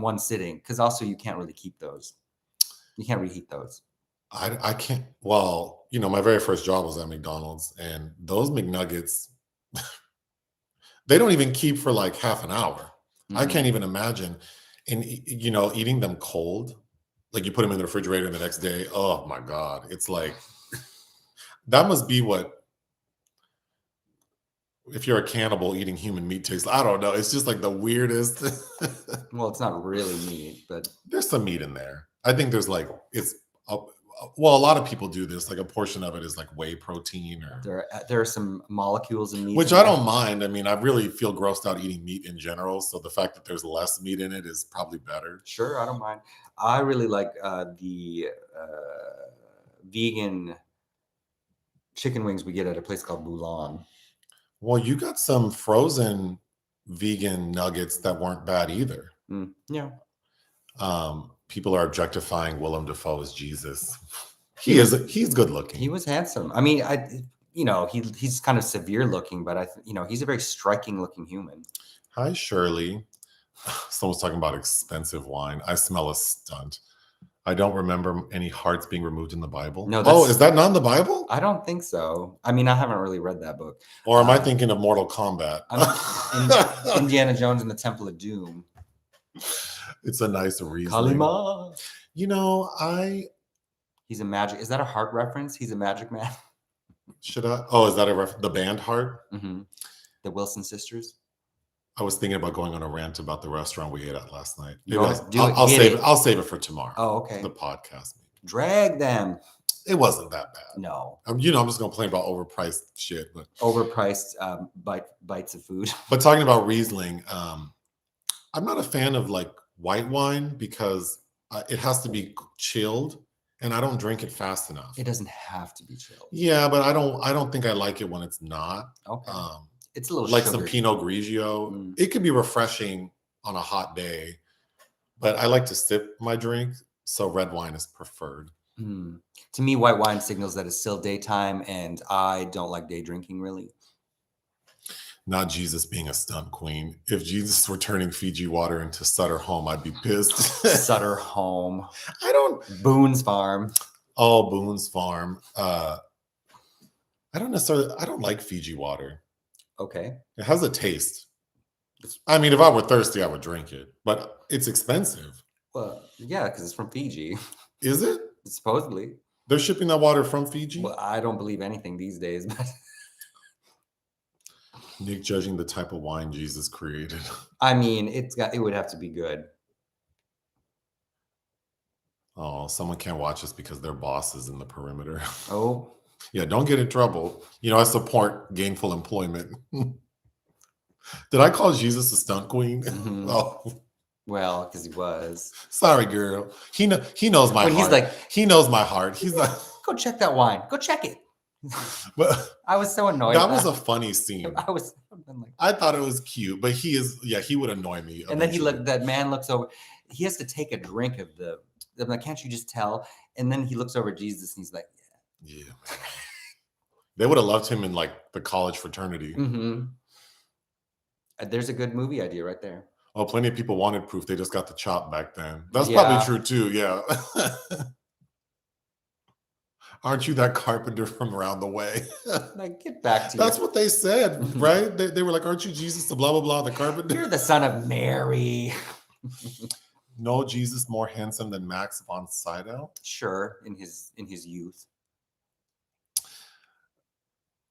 one sitting because also you can't really keep those. You can't reheat those. I can't. Well, my very first job was at McDonald's, and those McNuggets, they don't even keep for like half an hour. Mm-hmm. I can't even imagine. And eating them cold. Like you put them in the refrigerator the next day. Oh my God. It's like, that must be what, if you're a cannibal eating human meat tastes. I don't know. It's just like the weirdest. Well, it's not really meat, but. There's some meat in there. I think there's like, a lot of people do this. Like a portion of it is like whey protein or. There are some molecules in meat. Which I don't mind. I mean, I really feel grossed out eating meat in general. So the fact that there's less meat in it is probably better. Sure. I don't mind. I really like the vegan chicken wings we get at a place called Boulan. Well, you got some frozen vegan nuggets that weren't bad either. Yeah. People are objectifying Willem Dafoe as Jesus. He's good looking. He was handsome. I mean, he's kind of severe looking, but he's a very striking looking human. Hi, Shirley. Someone's talking about expensive wine. I smell a stunt. I don't remember any hearts being removed in the Bible. No, is that not in the Bible? I don't think so. I mean, I haven't really read that book. Or am I thinking of Mortal Kombat? Indiana Jones and the Temple of Doom. It's a nice reason. Kalima. He's a magic. Is that a Heart reference? He's a magic man. Should I? Oh, is that the band Heart? Mm-hmm. The Wilson sisters. I was thinking about going on a rant about the restaurant we ate at last night. I'll save it for tomorrow. Oh, okay. The podcast. Drag them. It wasn't that bad. No. I'm just going to complain about overpriced shit. But overpriced bites of food. But talking about Riesling, I'm not a fan of like white wine because it has to be chilled, and I don't drink it fast enough. It doesn't have to be chilled. Yeah, but I don't think I like it when it's not. Okay. It's a little like some Pinot Grigio. It could be refreshing on a hot day, but I like to sip my drink, so red wine is preferred. To me, white wine signals that it's still daytime, and I don't like day drinking really. Not Jesus being a stunt queen. If Jesus were turning Fiji water into Sutter Home, I'd be pissed. Sutter Home. Boone's Farm. Oh, Boone's Farm. I don't like Fiji water. Okay. It has a taste. I mean, if I were thirsty, I would drink it, but it's expensive. Well, yeah, because it's from Fiji. Is it? Supposedly. They're shipping that water from Fiji? Well, I don't believe anything these days, but Nick judging the type of wine Jesus created. I mean, it would have to be good. Oh, someone can't watch us because their boss is in the perimeter. Oh. Yeah, don't get in trouble. I support gainful employment. Did I call Jesus a stunt queen? Mhm. Oh, Well, because he was. sorry, girl. He knows my When heart. he's like, He knows my heart. He's like, go check that wine. Go check it. but I was so annoyed. that was a funny scene. I'm like, I thought it was cute, but he would annoy me. and then eventually. that man looks over. He has to take a drink of I'm like, can't you just tell? And then he looks over at Jesus and he's like, Yeah, man. They would have loved him in like the college fraternity. mm-hmm. There's a good movie idea right there. Oh, plenty of people wanted proof. They just got the chop back then. That's Yeah. probably true too. Yeah. Aren't you that carpenter from around the way? Like, get back to That's you. what they said, right? They were like, aren't you Jesus, the blah, blah, blah, the carpenter? You're the son of Mary. No Jesus more handsome than Max von Sydow? Sure, in his youth.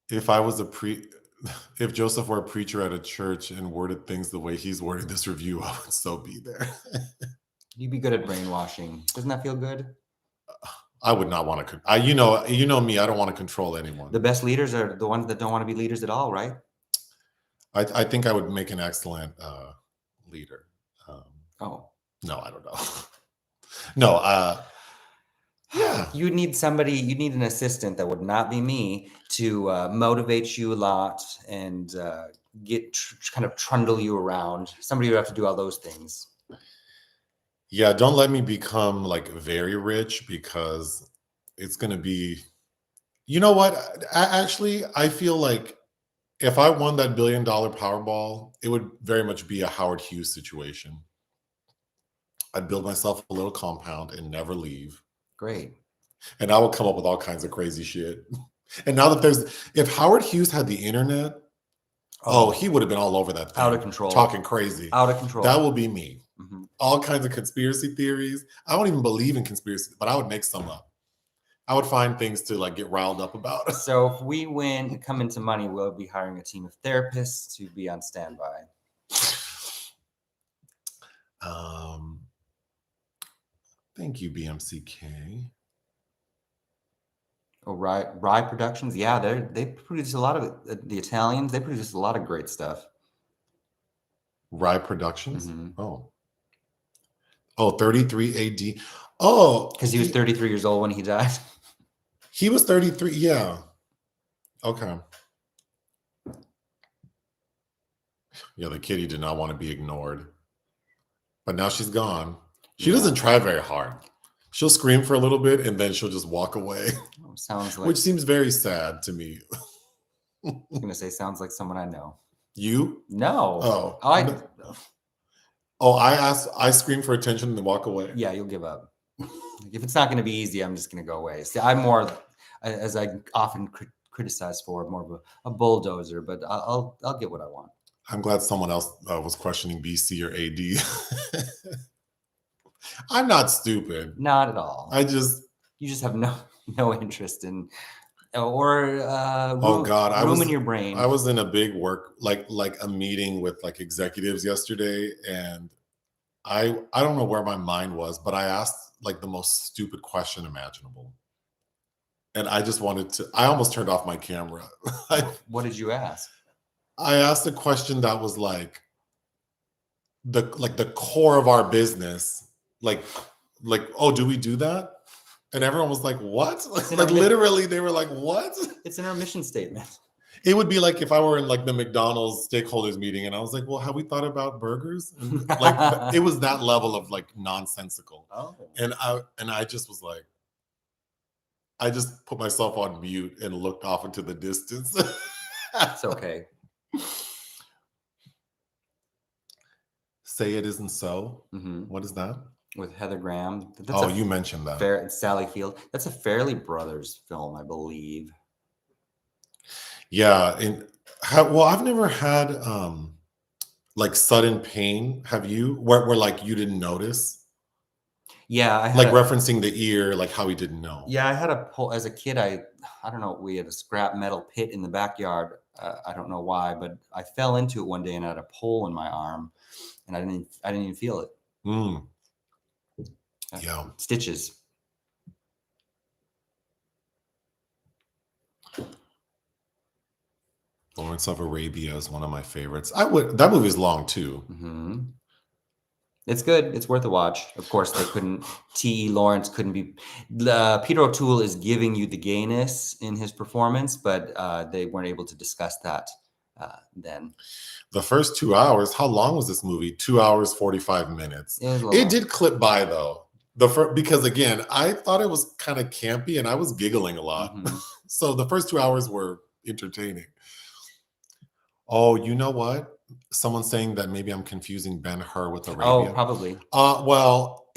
If Joseph were a preacher at a church and worded things the way he's worded this review, I would so be there. You'd be good at brainwashing. Doesn't that feel good? I would not want to. You know me. I don't want to control anyone. The best leaders are the ones that don't want to be leaders at all, right? I think I would make an excellent leader. Oh, No, I don't know. No. Yeah. You need an assistant that would not be me to motivate you a lot and kind of trundle you around. Somebody would have to do all those things. Yeah, don't let me become like very rich because it's going to be, you know what? I feel like if I won that $1 billion Powerball, it would very much be a Howard Hughes situation. I'd build myself a little compound and never leave. Great. And I would come up with all kinds of crazy shit. And now that if Howard Hughes had the internet, he would have been all over that thing. Out of control. Talking crazy. Out of control. That will be me. Mm-hmm. All kinds of conspiracy theories. I don't even believe in conspiracy, but I would make some up. I would find things to like get riled up about. So if we come into money, we'll be hiring a team of therapists to be on standby. Thank you, BMCK. Oh, Rye Productions. Yeah, they produce a lot of the Italians. They produce a lot of great stuff. Rye Productions. Mm-hmm. Oh, 33 AD. Oh, because he was 33 years old when he died. He was 33. Yeah. Okay. Yeah, the kitty did not want to be ignored. But now she's gone. She doesn't try very hard. She'll scream for a little bit and then she'll just walk away. Sounds like, which seems very sad to me. I'm going to say sounds like someone I know. You? No. I scream for attention and then walk away. Yeah, you'll give up. If it's not going to be easy, I'm just going to go away. See, I'm more, as I often criticize for, more of a bulldozer, but I'll get what I want. I'm glad someone else was questioning BC or AD. I'm not stupid. Not at all. You just have no interest in or room in your brain. I was in a big work like a meeting with like executives yesterday, and I don't know where my mind was, but I asked like the most stupid question imaginable. And I almost turned off my camera. What did you ask? I asked a question that was like the core of our business. Like, oh, do we do that? And everyone was like, what? Like literally, they were like, what? It's in our mission statement. It would be like if I were in like the McDonald's stakeholders meeting and I was like, well, have we thought about burgers? And like it was that level of like nonsensical. Oh. And I just was like, I just put myself on mute and looked off into the distance. It's okay. Say It Isn't So. Mm-hmm. What is that? With Heather Graham. You mentioned that. Sally Field. That's a Fairley Brothers film, I believe. Yeah. I've never had like sudden pain. Have you? Where like you didn't notice? Yeah. Referencing the ear, like how he didn't know. Yeah, I had a pole as a kid. I don't know. We had a scrap metal pit in the backyard. I don't know why, but I fell into it one day and I had a pole in my arm, and I didn't even feel it. Yeah. Stitches. Lawrence of Arabia is one of my favorites. That movie is long too. Mm-hmm. It's good. It's worth a watch. Of course, they couldn't. T.E. Lawrence couldn't be. Peter O'Toole is giving you the gayness in his performance, but they weren't able to discuss that then. The first 2 hours. How long was this movie? 2 hours 45 minutes. It did clip by though. Because again, I thought it was kind of campy, and I was giggling a lot. Mm-hmm. So the first 2 hours were entertaining. Oh, you know what? Someone's saying that maybe I'm confusing Ben-Hur with Arabia. Oh, probably. Well,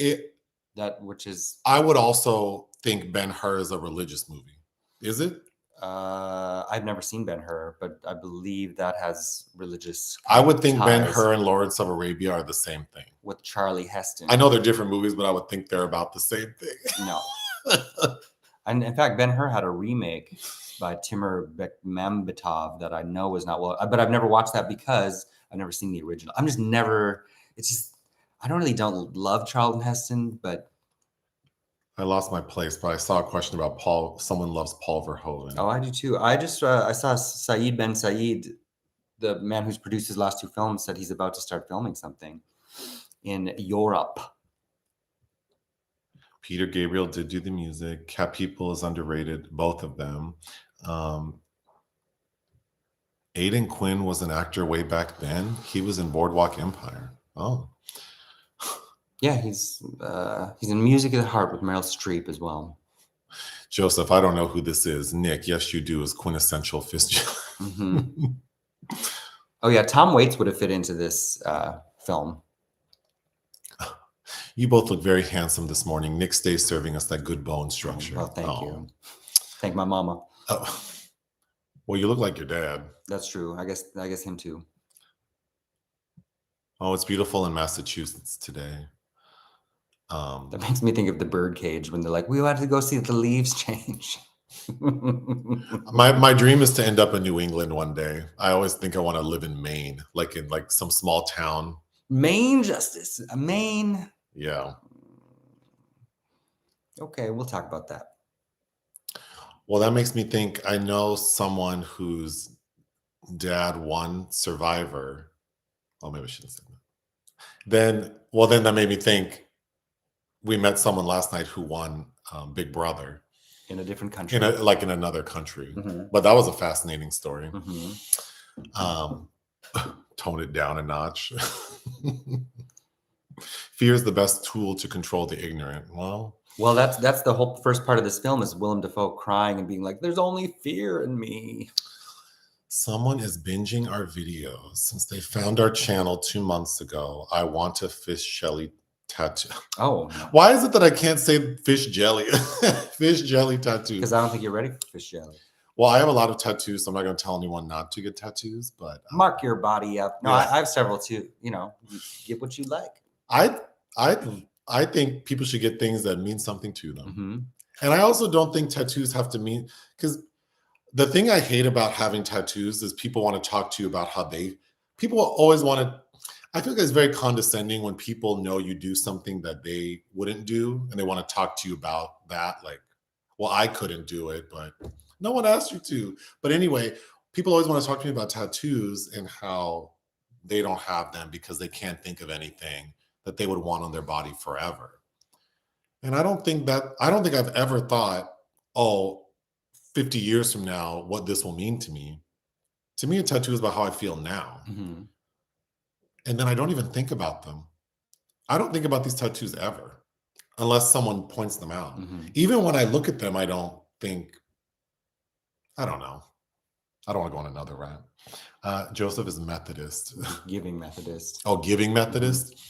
I would also think Ben-Hur is a religious movie. Is it? I've never seen Ben-Hur, but I believe that has religious. I would think ties Ben-Hur and Lawrence of Arabia are the same thing. with Charlie Heston. I know they're different movies, but I would think they're about the same thing. No. And in fact, Ben-Hur had a remake by Timur Bekmambetov that I know was not well, but I've never watched that because I've never seen the original. I don't love Charlton Heston, but I lost my place, but I saw a question about Paul. Someone loves Paul Verhoeven. oh, I do too. I saw Saeed Ben Saeed, the man who's produced his last two films, said he's about to start filming something in Europe. Peter Gabriel did do the music. Cat People is underrated, both of them. Aidan Quinn was an actor way back then. He was in Boardwalk Empire. Oh. Yeah, he's in Music of the Heart with Meryl Streep as well. Joseph, I don't know who this is. Nick, yes, you do, is quintessential fistula. Mm-hmm. Oh yeah, Tom Waits would have fit into this film. You both look very handsome this morning. Nick stays serving us that good bone structure. Well, thank you. Thank my mama. Oh. Well, you look like your dad. That's true. I guess him too. Oh, it's beautiful in Massachusetts today. That makes me think of the birdcage when they're like, we wanted to go see the leaves change. My dream is to end up in New England one day. I always think I want to live in Maine, like in some small town. Maine justice. Maine. Yeah. Okay, we'll talk about that. Well, that makes me think I know someone whose dad won Survivor. Oh, maybe I shouldn't say that. Then that made me think we met someone last night who won Big Brother. In a different country. In another country. Mm-hmm. But that was a fascinating story. Mm-hmm. Tone it down a notch. Fear is the best tool to control the ignorant. Well, that's the whole first part of this film is Willem Dafoe crying and being like, there's only fear in me. Someone is binging our videos since they found our channel 2 months ago. I want a fish jelly tattoo. Oh. No. Why is it that I can't say fish jelly? Fish jelly tattoo. Because I don't think you're ready for fish jelly. Well, I have a lot of tattoos, so I'm not going to tell anyone not to get tattoos, but mark your body up. No, yeah. I have several too. You get what you like. I think people should get things that mean something to them. Mm-hmm. And I also don't think tattoos have to mean, because the thing I hate about having tattoos is people want to talk to you about people always want to, I feel like it's very condescending when people know you do something that they wouldn't do and they want to talk to you about that. Like, well, I couldn't do it, but no one asked you to. But anyway, people always want to talk to me about tattoos and how they don't have them because they can't think of anything that they would want on their body forever. And I don't think I've ever thought, 50 years from now, what this will mean to me. To me, a tattoo is about how I feel now. Mm-hmm. And then I don't even think about them. I don't think about these tattoos ever, unless someone points them out. Mm-hmm. Even when I look at them, I don't think, I don't know. I don't want to go on another rant. Joseph is Methodist. Giving Methodist. Oh, Giving Methodist? Mm-hmm.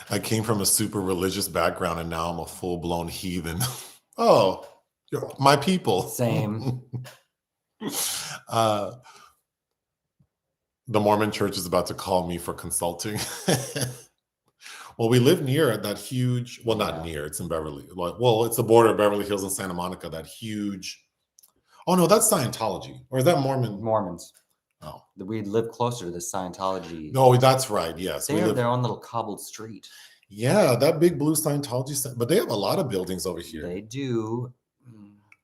I came from a super religious background and now I'm a full-blown heathen. Oh, my people. Same. The Mormon church is about to call me for consulting. Well, we live near that huge, well, not near, it's in Beverly. It's the border of Beverly Hills and Santa Monica, that huge, oh no, that's Scientology. Or is that Mormon? Mormons. Oh. We live closer to the Scientology. No, that's right, yes. They have their own little cobbled street. Yeah, that big blue Scientology, but they have a lot of buildings over here. They do.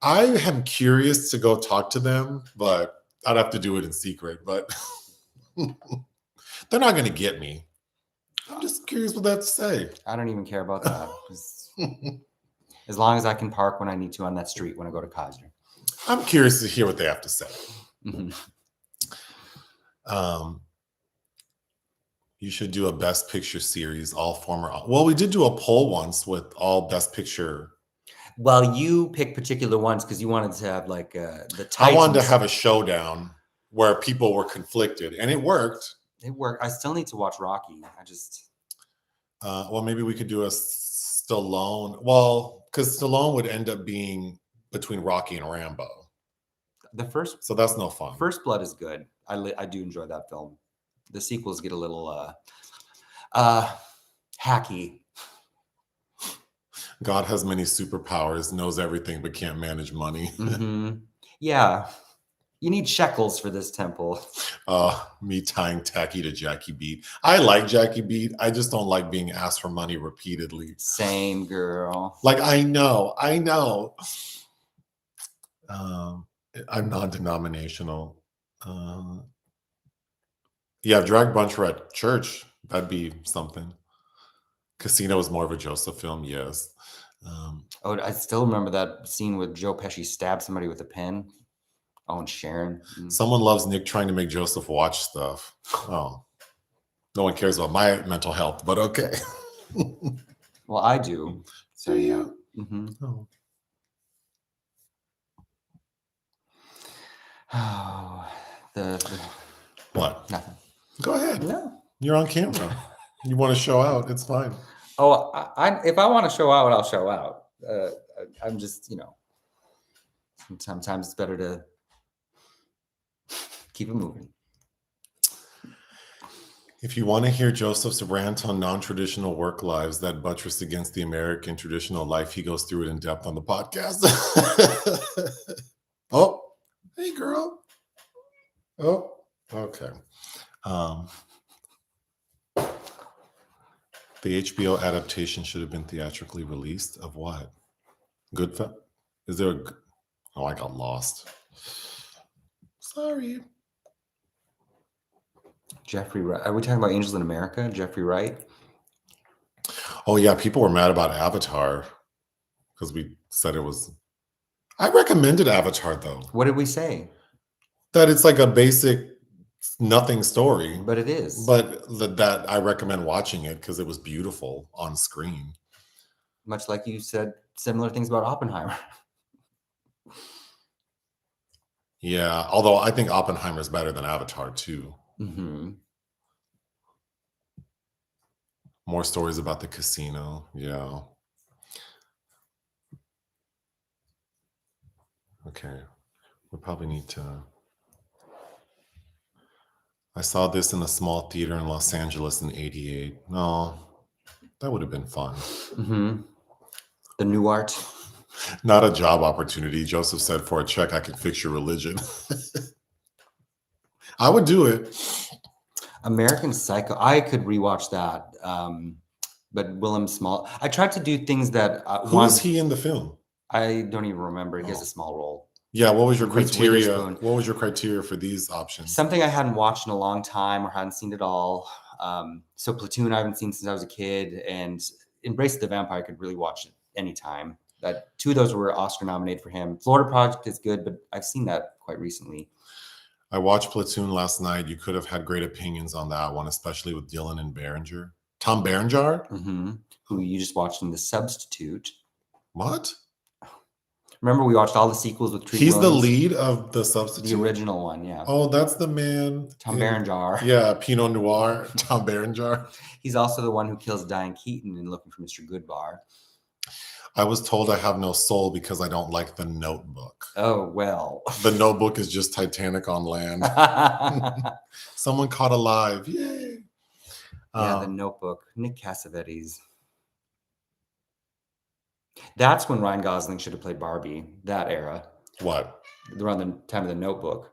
I am curious to go talk to them, but I'd have to do it in secret. But they're not going to get me. I'm just curious what they have to say. I don't even care about that. As long as I can park when I need to on that street when I go to Kaiser. I'm curious to hear what they have to say. Mhm. You should do a Best Picture series, all former. Well, we did do a poll once with all Best Picture. Well, you pick particular ones because you wanted to have like the Titans. I wanted to have a showdown where people were conflicted, and it worked. It worked. I still need to watch Rocky. I just. Well, maybe we could do a Stallone. Well, because Stallone would end up being between Rocky and Rambo. The first. So that's no fun. First Blood is good. I do enjoy that film. The sequels get a little hacky. God has many superpowers, knows everything, but can't manage money. Mm-hmm. Yeah. You need shekels for this temple. Me tying Tacky to Jackie Beat. I like Jackie Beat. I just don't like being asked for money repeatedly. Same, girl. Like, I know. I'm non-denominational. Yeah, drag brunch at church. That'd be something. Casino is more of a Joseph film, yes. I still remember that scene with Joe Pesci stabbed somebody with a pen. Oh, and Sharon. Someone loves Nick trying to make Joseph watch stuff. Oh, no one cares about my mental health, but okay. Well, I do. So yeah. Mm-hmm. Oh. Oh, What? Nothing. Go ahead. No. You're on camera. You want to show out? It's fine. Oh, if I want to show out, I'll show out. I'm just, sometimes it's better to keep it moving. If you want to hear Joseph's rant on non-traditional work lives that buttress against the American traditional life, he goes through it in depth on the podcast. Oh, hey, girl. Oh, okay. The HBO adaptation should have been theatrically released of what? Goodfellas? Is there a... Oh, I got lost. Sorry. Jeffrey Wright. Are we talking about Angels in America? Jeffrey Wright? Oh, yeah. People were mad about Avatar because we said it was... I recommended Avatar, though. What did we say? That it's like a basic nothing story. But it is. But that I recommend watching it because it was beautiful on screen. Much like you said similar things about Oppenheimer. Yeah, although I think Oppenheimer is better than Avatar, too. Mm-hmm. More stories about the casino. Yeah. Okay. We probably need to... I saw this in a small theater in Los Angeles in '88. No, that would have been fun. Mm-hmm. The new art. Not a job opportunity. Joseph said, for a check, I can fix your religion. I would do it. American Psycho. I could rewatch that. But Willem Small. I tried to do things that... Who was he in the film? I don't even remember. He has a small role. Yeah, what was your Reese criteria? Witherspoon. What was your criteria for these options? Something I hadn't watched in a long time or hadn't seen at all. So Platoon I haven't seen since I was a kid, and Embrace the Vampire I could really watch it anytime. That two of those were Oscar nominated for him. Florida Project is good, but I've seen that quite recently. I watched Platoon last night. You could have had great opinions on that one, especially with Dylan and Berenger. Tom Berenger? Mm-hmm. Who you just watched in The Substitute. What? Remember we watched all the sequels with Treat He's Williams? the lead of The Substitute? The original one, yeah. Oh, that's the man. Tom Berenger. Yeah, Pinot Noir. Tom Berenger. He's also the one who kills Diane Keaton in Looking for Mr. Goodbar. I was told I have no soul because I don't like The Notebook. Oh, well. The Notebook is just Titanic on land. Someone caught alive. Yay. Yeah, The Notebook. Nick Cassavetes. That's when Ryan Gosling should have played Barbie, that era. What? Around the time of The Notebook.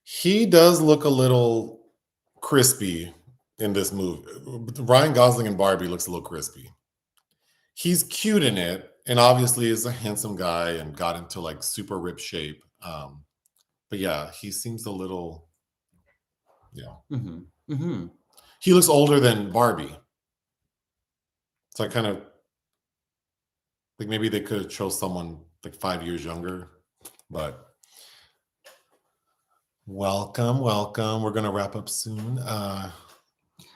He does look a little crispy in this movie. Ryan Gosling and Barbie looks a little crispy. He's cute in it, and obviously is a handsome guy and got into like super ripped shape. But yeah, he seems a little, yeah. He looks older than Barbie. So I kind of like maybe they could have chose someone like 5 years younger, but welcome. We're gonna wrap up soon.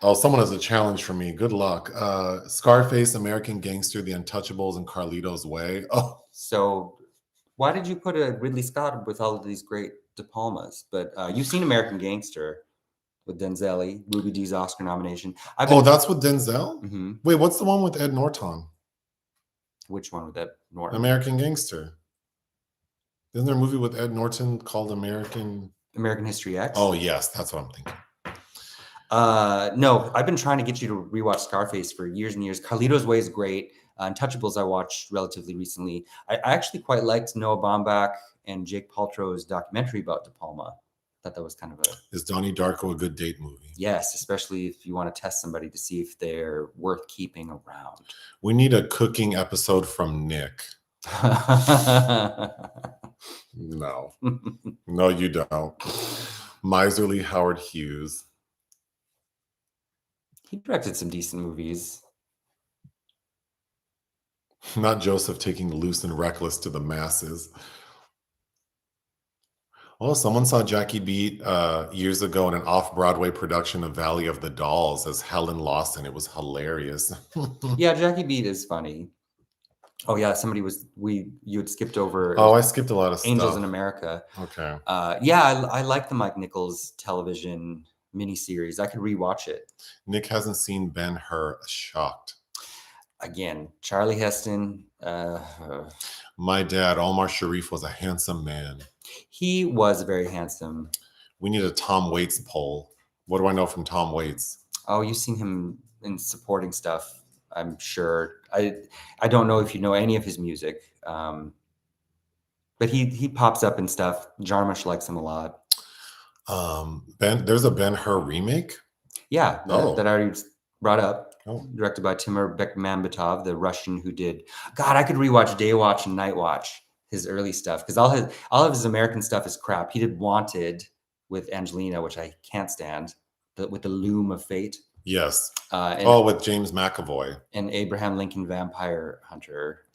Oh, someone has a challenge for me. Good luck. Scarface, American Gangster, The Untouchables, and Carlito's Way. Oh, So why did you put a Ridley Scott with all of these great De Palmas? But you've seen American Gangster with Denzel, Ruby Dee's Oscar nomination. that's with Denzel? Mhm. Wait, what's the one with Ed Norton? Which one with that? Norton? American Gangster. Isn't there a movie with Ed Norton called American History X? Oh, yes, that's what I'm thinking. No, I've been trying to get you to rewatch Scarface for years and years. Carlito's Way is great. Untouchables I watched relatively recently. I actually quite liked Noah Baumbach and Jake Paltrow's documentary about De Palma. Thought that was kind of Is Donnie Darko a good date movie? Yes, especially if you want to test somebody to see if they're worth keeping around. We need a cooking episode from Nick. No. No, you don't. Miserly Howard Hughes. He directed some decent movies. Not Joseph taking Loose and Reckless to the masses. Oh, someone saw Jackie Beat years ago in an off-Broadway production of Valley of the Dolls as Helen Lawson. It was hilarious. Yeah, Jackie Beat is funny. Oh yeah, you had skipped over. Oh, I skipped a lot of Angels stuff. in America. Okay. Yeah, I like the Mike Nichols television miniseries. I could rewatch it. Nick hasn't seen Ben-Hur. Shocked. Again, Charlie Heston. My dad, Omar Sharif, was a handsome man. He was very handsome. We need a Tom Waits poll. What do I know from Tom Waits? Oh, you've seen him in supporting stuff, I'm sure. I don't know if you know any of his music, but he pops up in stuff. Jarmusch likes him a lot. There's a Ben-Hur remake? Yeah, that I already brought up. Oh. Directed by Timur Bekmambetov, the Russian who did. God, I could rewatch Day Watch and Night Watch, his early stuff, because all of his American stuff is crap. He did Wanted with Angelina, which I can't stand, with the Loom of Fate. Yes. And with James McAvoy. And Abraham Lincoln Vampire Hunter.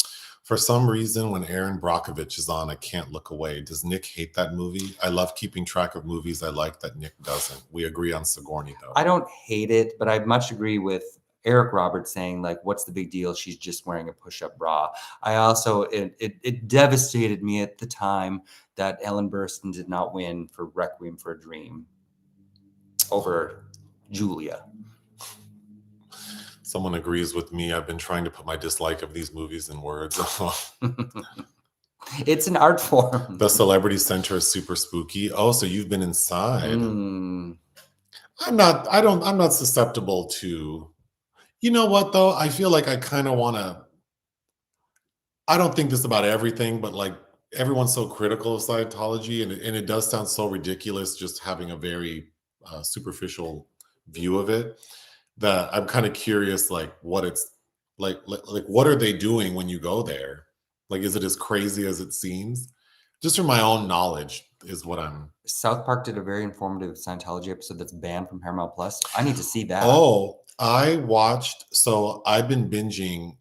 For some reason, when Aaron Brockovich is on, I can't look away. Does Nick hate that movie? I love keeping track of movies I like that Nick doesn't. We agree on Sigourney, though. I don't hate it, but I much agree with Eric Roberts saying, like, what's the big deal? She's just wearing a push-up bra. I also, it devastated me at the time that Ellen Burstyn did not win for Requiem for a Dream over Julia. Someone agrees with me. I've been trying to put my dislike of these movies in words. It's an art form. The Celebrity Center is super spooky. Oh, so you've been inside. I'm not susceptible to. You know what, though? I feel like I kind of want to. I don't think this about everything, but like everyone's so critical of Scientology, and it does sound so ridiculous just having a very superficial view of it, that I'm kind of curious, like what it's like what are they doing when you go there? Like, is it as crazy as it seems? Just from my own knowledge is what I'm. South Park did a very informative Scientology episode that's banned from Paramount Plus. I need to see that. Oh, I watched. So I've been binging.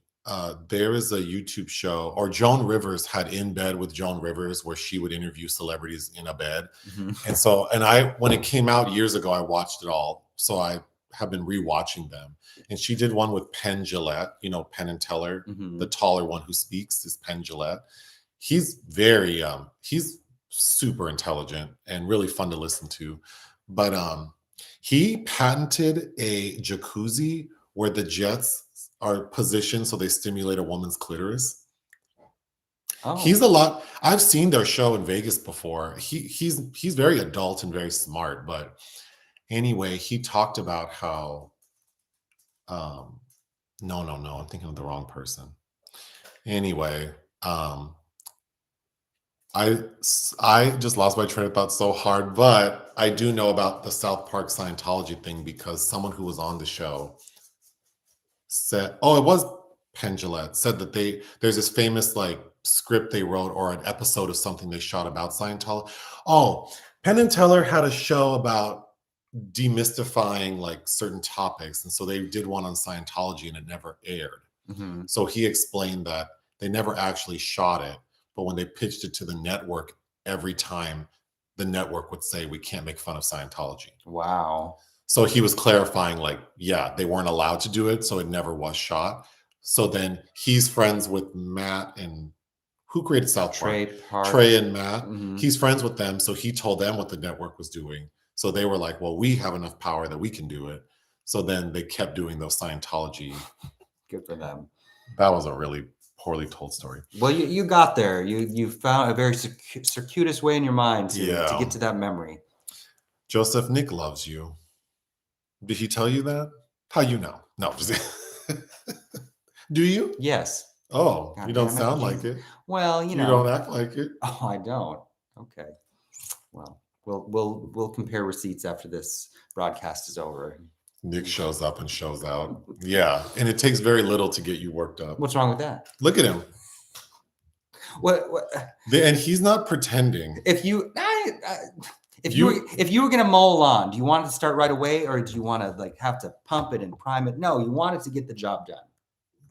There is a YouTube show, or Joan Rivers had In Bed with Joan Rivers, where she would interview celebrities in a bed. Mm-hmm. And when it came out years ago, I watched it all. So I have been rewatching them. And she did one with Penn Jillette, Penn and Teller, Mm-hmm. the taller one who speaks is Penn Jillette. He's very, he's super intelligent and really fun to listen to. But he patented a jacuzzi where the jets are positioned so they stimulate a woman's clitoris. Oh. I've seen their show in Vegas before. He's very adult and very smart. But anyway, he talked about how, no, I'm thinking of the wrong person. Anyway, I just lost my train of thought so hard, but I do know about the South Park Scientology thing because someone who was on the show said, Penn Jillette, said that there's this famous like script they wrote or an episode of something they shot about Scientology. Oh, Penn and Teller had a show about demystifying like certain topics, and so they did one on Scientology and it never aired. Mhm. So he explained that they never actually shot it, but when they pitched it to the network, every time the network would say, we can't make fun of Scientology. Wow. So he was clarifying, like, yeah, they weren't allowed to do it, so it never was shot. So then he's friends with Matt and who created South Park? Trey and Matt. Mhm. He's friends with them, so he told them what the network was doing. So they were like, well, we have enough power that we can do it. So then they kept doing those Scientology. Good for them. That was a really poorly told story. Well, you got there. You found a very circuitous way in your mind to get to that memory. Joseph, Nick loves you. Did he tell you that? How you know? No. Do you? Yes. Oh, God you don't damn it, sound you- like it. Well, you You know. don't act like it. Oh, I don't. Okay. Well, we'll compare receipts after this broadcast is over. Nick shows up and shows out. Yeah, and it takes very little to get you worked up. What's wrong with that? Look at him. What And he's not pretending. if you were gonna mow a lawn, do you want it to start right away, or do you want to like have to pump it and prime it? No, you want it to get the job done.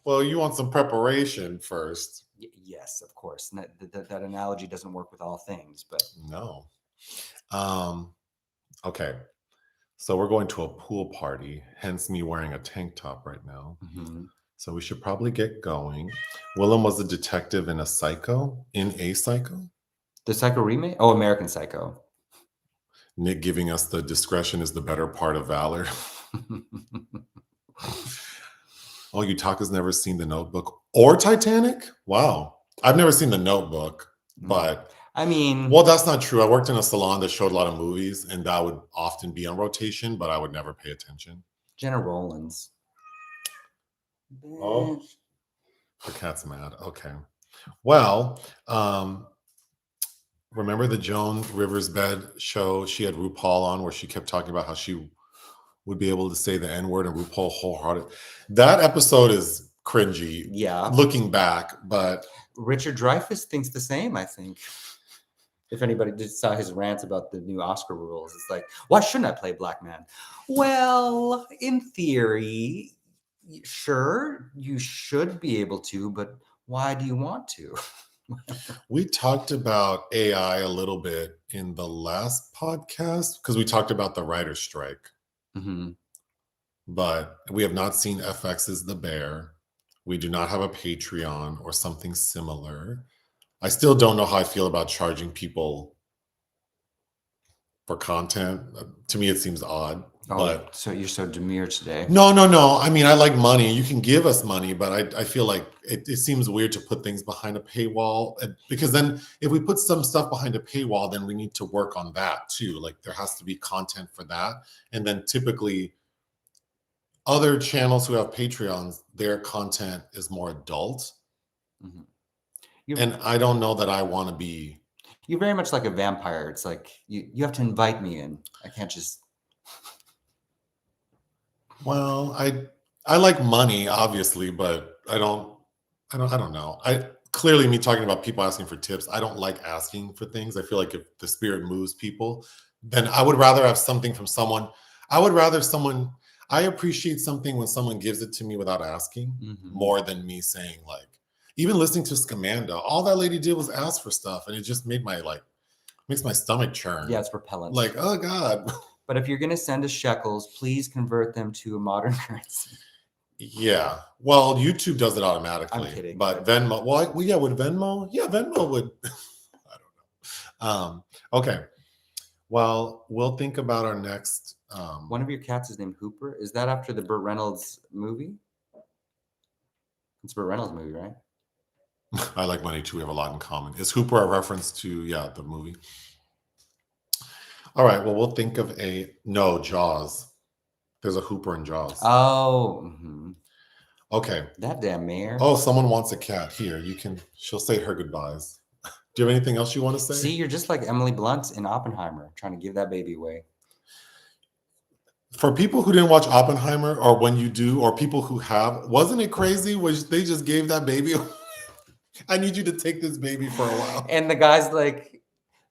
Well, you want some preparation first. Yes, of course. And that analogy doesn't work with all things, but No. Okay. So we're going to a pool party, hence me wearing a tank top right now. mhm. So we should probably get going. Willem was a detective in a Psycho. The Psycho remake? Oh, American Psycho. Nick giving us the discretion is the better part of valor. Oh, Utaka's never seen The Notebook or Titanic? Wow. I've never seen The Notebook, but I mean, well, that's not true. I worked in a salon that showed a lot of movies, and that would often be on rotation, but I would never pay attention. Jenna Rollins. Oh. The cat's mad. Okay. Well, remember the Joan Rivers Bed show? She had RuPaul on where she kept talking about how she would be able to say the N-word, and RuPaul wholehearted. That episode is cringy. Yeah. Looking back, but Richard Dreyfuss thinks the same, I think. If anybody just saw his rants about the new Oscar rules, it's like, why shouldn't I play a black man? Well, in theory, sure, you should be able to, but why do you want to? we talked about AI a little bit in the last podcast because we talked about the writer's strike. Mm-hmm. But we have not seen FX's The Bear. We do not have a Patreon or something similar. I still don't know how I feel about charging people for content. To me, it seems odd. Oh, but so you're so demure today. No. I mean, I like money. You can give us money, but I feel like it seems weird to put things behind a paywall because then if we put some stuff behind a paywall, then we need to work on that too. Like there has to be content for that. And then typically other channels who have Patreons, their content is more adult. Mm-hmm. And I don't know that I want to be. You're very much like a vampire. It's like you have to invite me in. I can't just. Well, I like money, obviously, but I don't know. Clearly me talking about people asking for tips. I don't like asking for things. I feel like if the spirit moves people, then I would rather have something from someone. I appreciate something when someone gives it to me without asking more than me saying like. Even listening to Scamanda, all that lady did was ask for stuff, and it just made makes my stomach churn. Yeah, it's repellent. Like, oh God. But if you're gonna send us shekels, please convert them to a modern currency. Yeah. Well, YouTube does it automatically. I'm kidding. But Venmo, would Venmo? Yeah, Venmo would. I don't know. Okay. Well, we'll think about our next. One of your cats is named Hooper. Is that after the Burt Reynolds movie? It's a Burt Reynolds movie, right? I like money too. We have a lot in common. Is Hooper a reference to the movie? All right. Well, we'll think of Jaws. There's a Hooper in Jaws. Oh. Mm-hmm. Okay. That damn mayor. Oh, someone wants a cat. Here, she'll say her goodbyes. Do you have anything else you want to say? See, you're just like Emily Blunt in Oppenheimer, trying to give that baby away. For people who didn't watch Oppenheimer, or when you do, or people who have, wasn't it crazy when they just gave that baby? I need you to take this baby for a while. And the guy's like,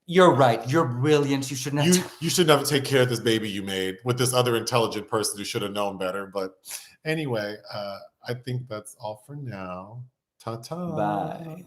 "You're right. You're brilliant. You shouldn't have." You should never take care of this baby you made with this other intelligent person who should have known better. But anyway, I think that's all for now. Ta-ta. Bye.